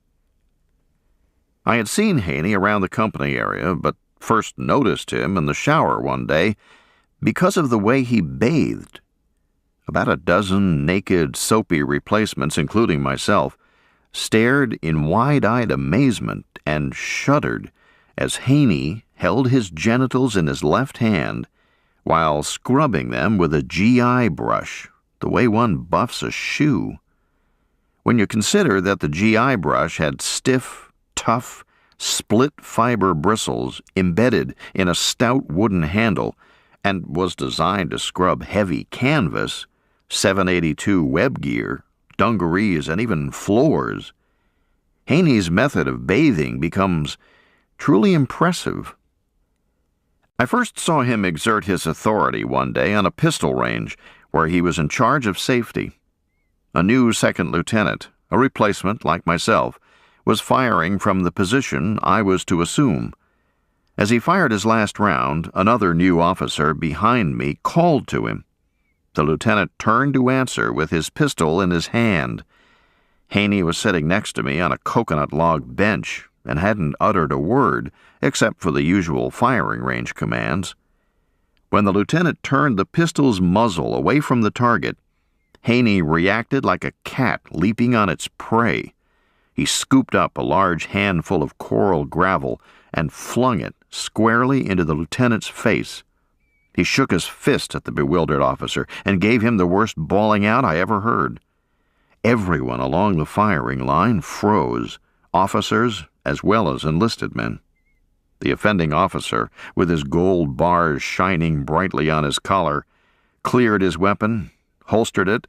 I had seen Haney around the company area, but first noticed him in the shower one day because of the way he bathed. About a dozen naked, soapy replacements, including myself, stared in wide-eyed amazement and shuddered as Haney held his genitals in his left hand while scrubbing them with a GI brush, the way one buffs a shoe. When you consider that the GI brush had stiff, tough, split-fiber bristles embedded in a stout wooden handle and was designed to scrub heavy canvas, 782 web gear, dungarees, and even floors, Haney's method of bathing becomes truly impressive. I first saw him exert his authority one day on a pistol range where he was in charge of safety. A new second lieutenant, a replacement like myself, was firing from the position I was to assume. As he fired his last round, another new officer behind me called to him. The lieutenant turned to answer with his pistol in his hand. Haney was sitting next to me on a coconut log bench and hadn't uttered a word except for the usual firing range commands. When the lieutenant turned the pistol's muzzle away from the target, Haney reacted like a cat leaping on its prey. He scooped up a large handful of coral gravel and flung it squarely into the lieutenant's face. He shook his fist at the bewildered officer and gave him the worst bawling out I ever heard. Everyone along the firing line froze, officers as well as enlisted men. The offending officer, with his gold bars shining brightly on his collar, cleared his weapon, holstered it,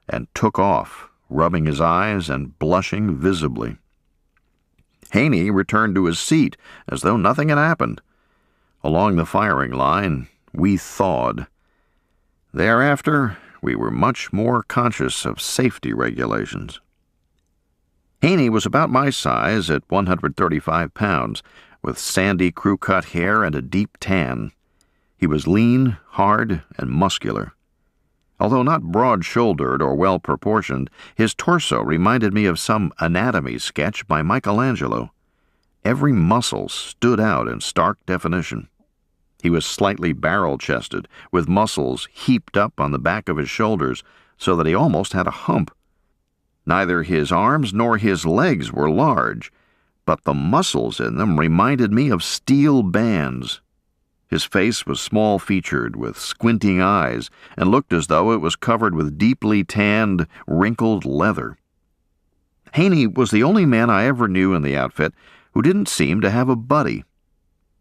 and took off, rubbing his eyes and blushing visibly. Haney returned to his seat as though nothing had happened. Along the firing line, we thawed. Thereafter, we were much more conscious of safety regulations. Haney was about my size at 135 pounds, with sandy crew-cut hair and a deep tan. He was lean, hard, and muscular. Although not broad-shouldered or well-proportioned, his torso reminded me of some anatomy sketch by Michelangelo. Every muscle stood out in stark definition. He was slightly barrel-chested, with muscles heaped up on the back of his shoulders so that he almost had a hump. Neither his arms nor his legs were large, but the muscles in them reminded me of steel bands. His face was small-featured, with squinting eyes, and looked as though it was covered with deeply tanned, wrinkled leather. Haney was the only man I ever knew in the outfit who didn't seem to have a buddy.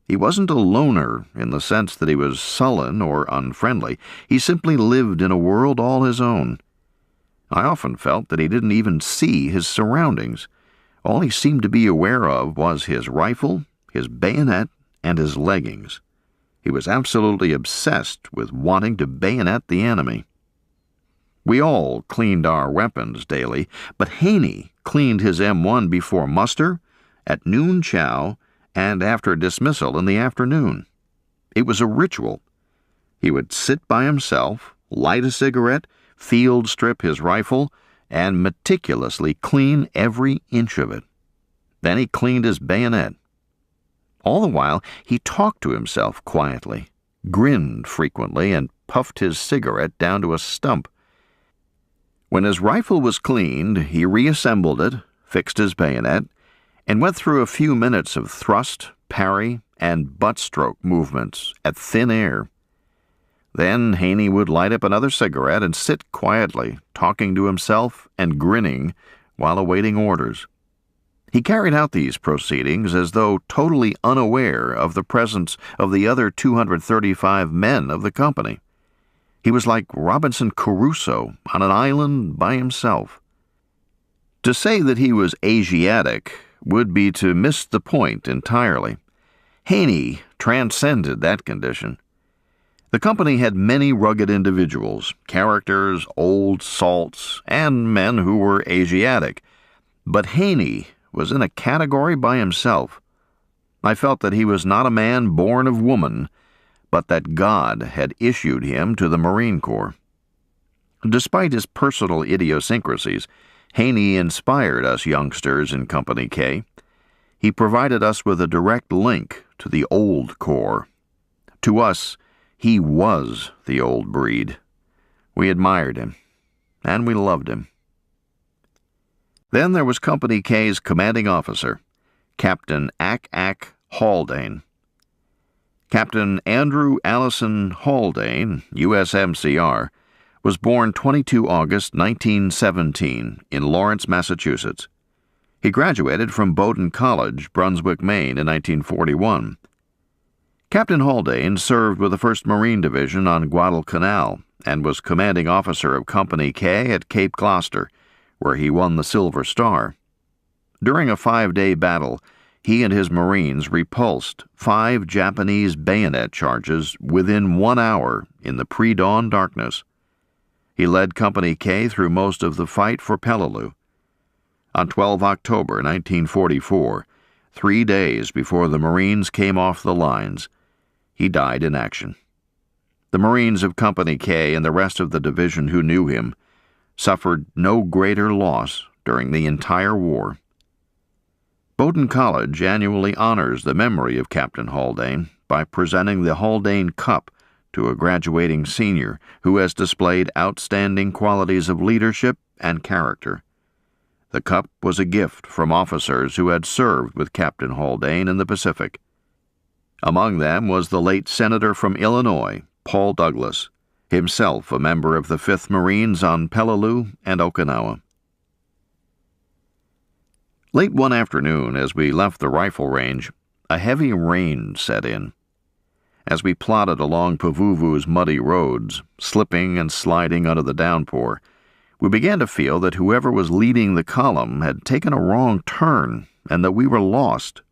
He wasn't a loner in the sense that he was sullen or unfriendly. He simply lived in a world all his own. I often felt that he didn't even see his surroundings. All he seemed to be aware of was his rifle, his bayonet, and his leggings. He was absolutely obsessed with wanting to bayonet the enemy. We all cleaned our weapons daily, but Haney cleaned his M1 before muster, at noon chow, and after dismissal in the afternoon. It was a ritual. He would sit by himself, light a cigarette, field strip his rifle, and meticulously clean every inch of it. Then he cleaned his bayonet. All the while, he talked to himself quietly, grinned frequently, and puffed his cigarette down to a stump. When his rifle was cleaned, he reassembled it, fixed his bayonet, and went through a few minutes of thrust, parry, and butt-stroke movements at thin air. Then Haney would light up another cigarette and sit quietly, talking to himself and grinning while awaiting orders. He carried out these proceedings as though totally unaware of the presence of the other 235 men of the company. He was like Robinson Crusoe on an island by himself. To say that he was Asiatic would be to miss the point entirely. Haney transcended that condition. The company had many rugged individuals, characters, old salts, and men who were Asiatic. But Haney was in a category by himself. I felt that he was not a man born of woman, but that God had issued him to the Marine Corps. Despite his personal idiosyncrasies, Haney inspired us youngsters in Company K. He provided us with a direct link to the old Corps. To us, he was the old breed. We admired him, and we loved him. Then there was Company K's commanding officer, Captain Ack Haldane. Captain Andrew Allison Haldane, USMCR, was born 22 August 1917 in Lawrence, Massachusetts. He graduated from Bowdoin College, Brunswick, Maine in 1941. Captain Haldane served with the 1st Marine Division on Guadalcanal and was commanding officer of Company K at Cape Gloucester, where he won the Silver Star. During a 5-day battle, he and his Marines repulsed 5 Japanese bayonet charges within 1 hour in the pre-dawn darkness. He led Company K through most of the fight for Peleliu. On 12 October 1944, 3 days before the Marines came off the lines, he died in action. The Marines of Company K and the rest of the division who knew him suffered no greater loss during the entire war. Bowdoin College annually honors the memory of Captain Haldane by presenting the Haldane Cup to a graduating senior who has displayed outstanding qualities of leadership and character. The cup was a gift from officers who had served with Captain Haldane in the Pacific. Among them was the late Senator from Illinois, Paul Douglas, himself a member of the 5th Marines on Peleliu and Okinawa. Late one afternoon, as we left the rifle range, a heavy rain set in. As we plodded along Pavuvu's muddy roads, slipping and sliding under the downpour, we began to feel that whoever was leading the column had taken a wrong turn and that we were lost.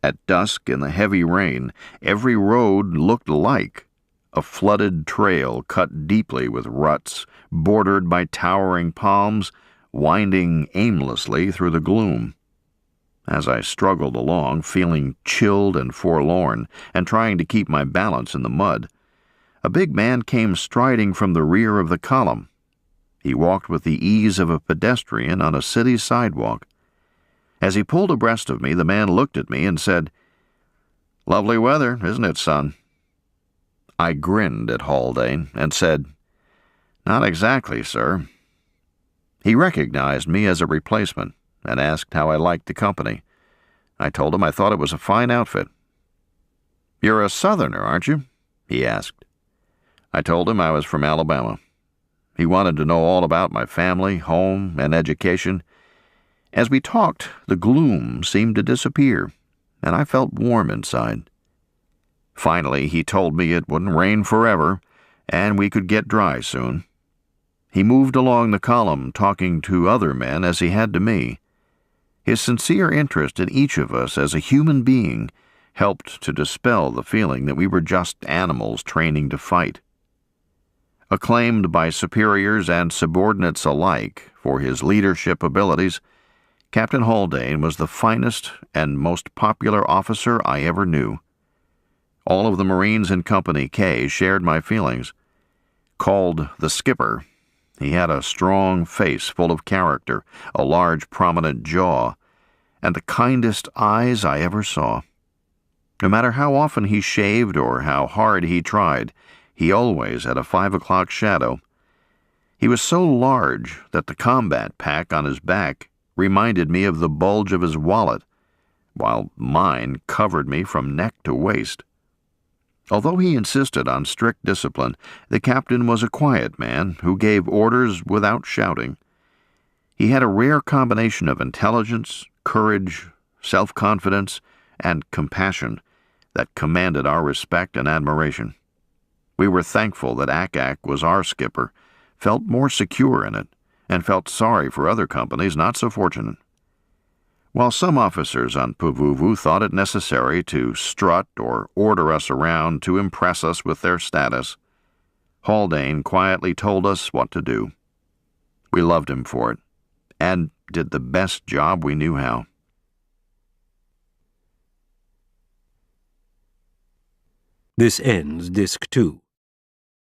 At dusk in the heavy rain, every road looked alike, a flooded trail cut deeply with ruts, bordered by towering palms, winding aimlessly through the gloom. As I struggled along, feeling chilled and forlorn, and trying to keep my balance in the mud, a big man came striding from the rear of the column. He walked with the ease of a pedestrian on a city sidewalk. As he pulled abreast of me, the man looked at me and said, "Lovely weather, isn't it, son?" I grinned at Haldane and said, "Not exactly, sir." He recognized me as a replacement and asked how I liked the company. I told him I thought it was a fine outfit. "You're a Southerner, aren't you?" he asked. I told him I was from Alabama. He wanted to know all about my family, home, and education. As we talked, the gloom seemed to disappear, and I felt warm inside. Finally, he told me it wouldn't rain forever, and we could get dry soon. He moved along the column, talking to other men as he had to me. His sincere interest in each of us as a human being helped to dispel the feeling that we were just animals training to fight. Acclaimed by superiors and subordinates alike for his leadership abilities, Captain Haldane was the finest and most popular officer I ever knew. All of the Marines in Company K shared my feelings. Called the Skipper, he had a strong face full of character, a large prominent jaw, and the kindest eyes I ever saw. No matter how often he shaved or how hard he tried, he always had a 5 o'clock shadow. He was so large that the combat pack on his back reminded me of the bulge of his wallet, while mine covered me from neck to waist. Although he insisted on strict discipline, the captain was a quiet man who gave orders without shouting. He had a rare combination of intelligence, courage, self-confidence, and compassion that commanded our respect and admiration. We were thankful that Ack was our skipper, felt more secure in it, and felt sorry for other companies not so fortunate. While some officers on Pavuvu thought it necessary to strut or order us around to impress us with their status, Haldane quietly told us what to do. We loved him for it, and did the best job we knew how. This ends Disc 2.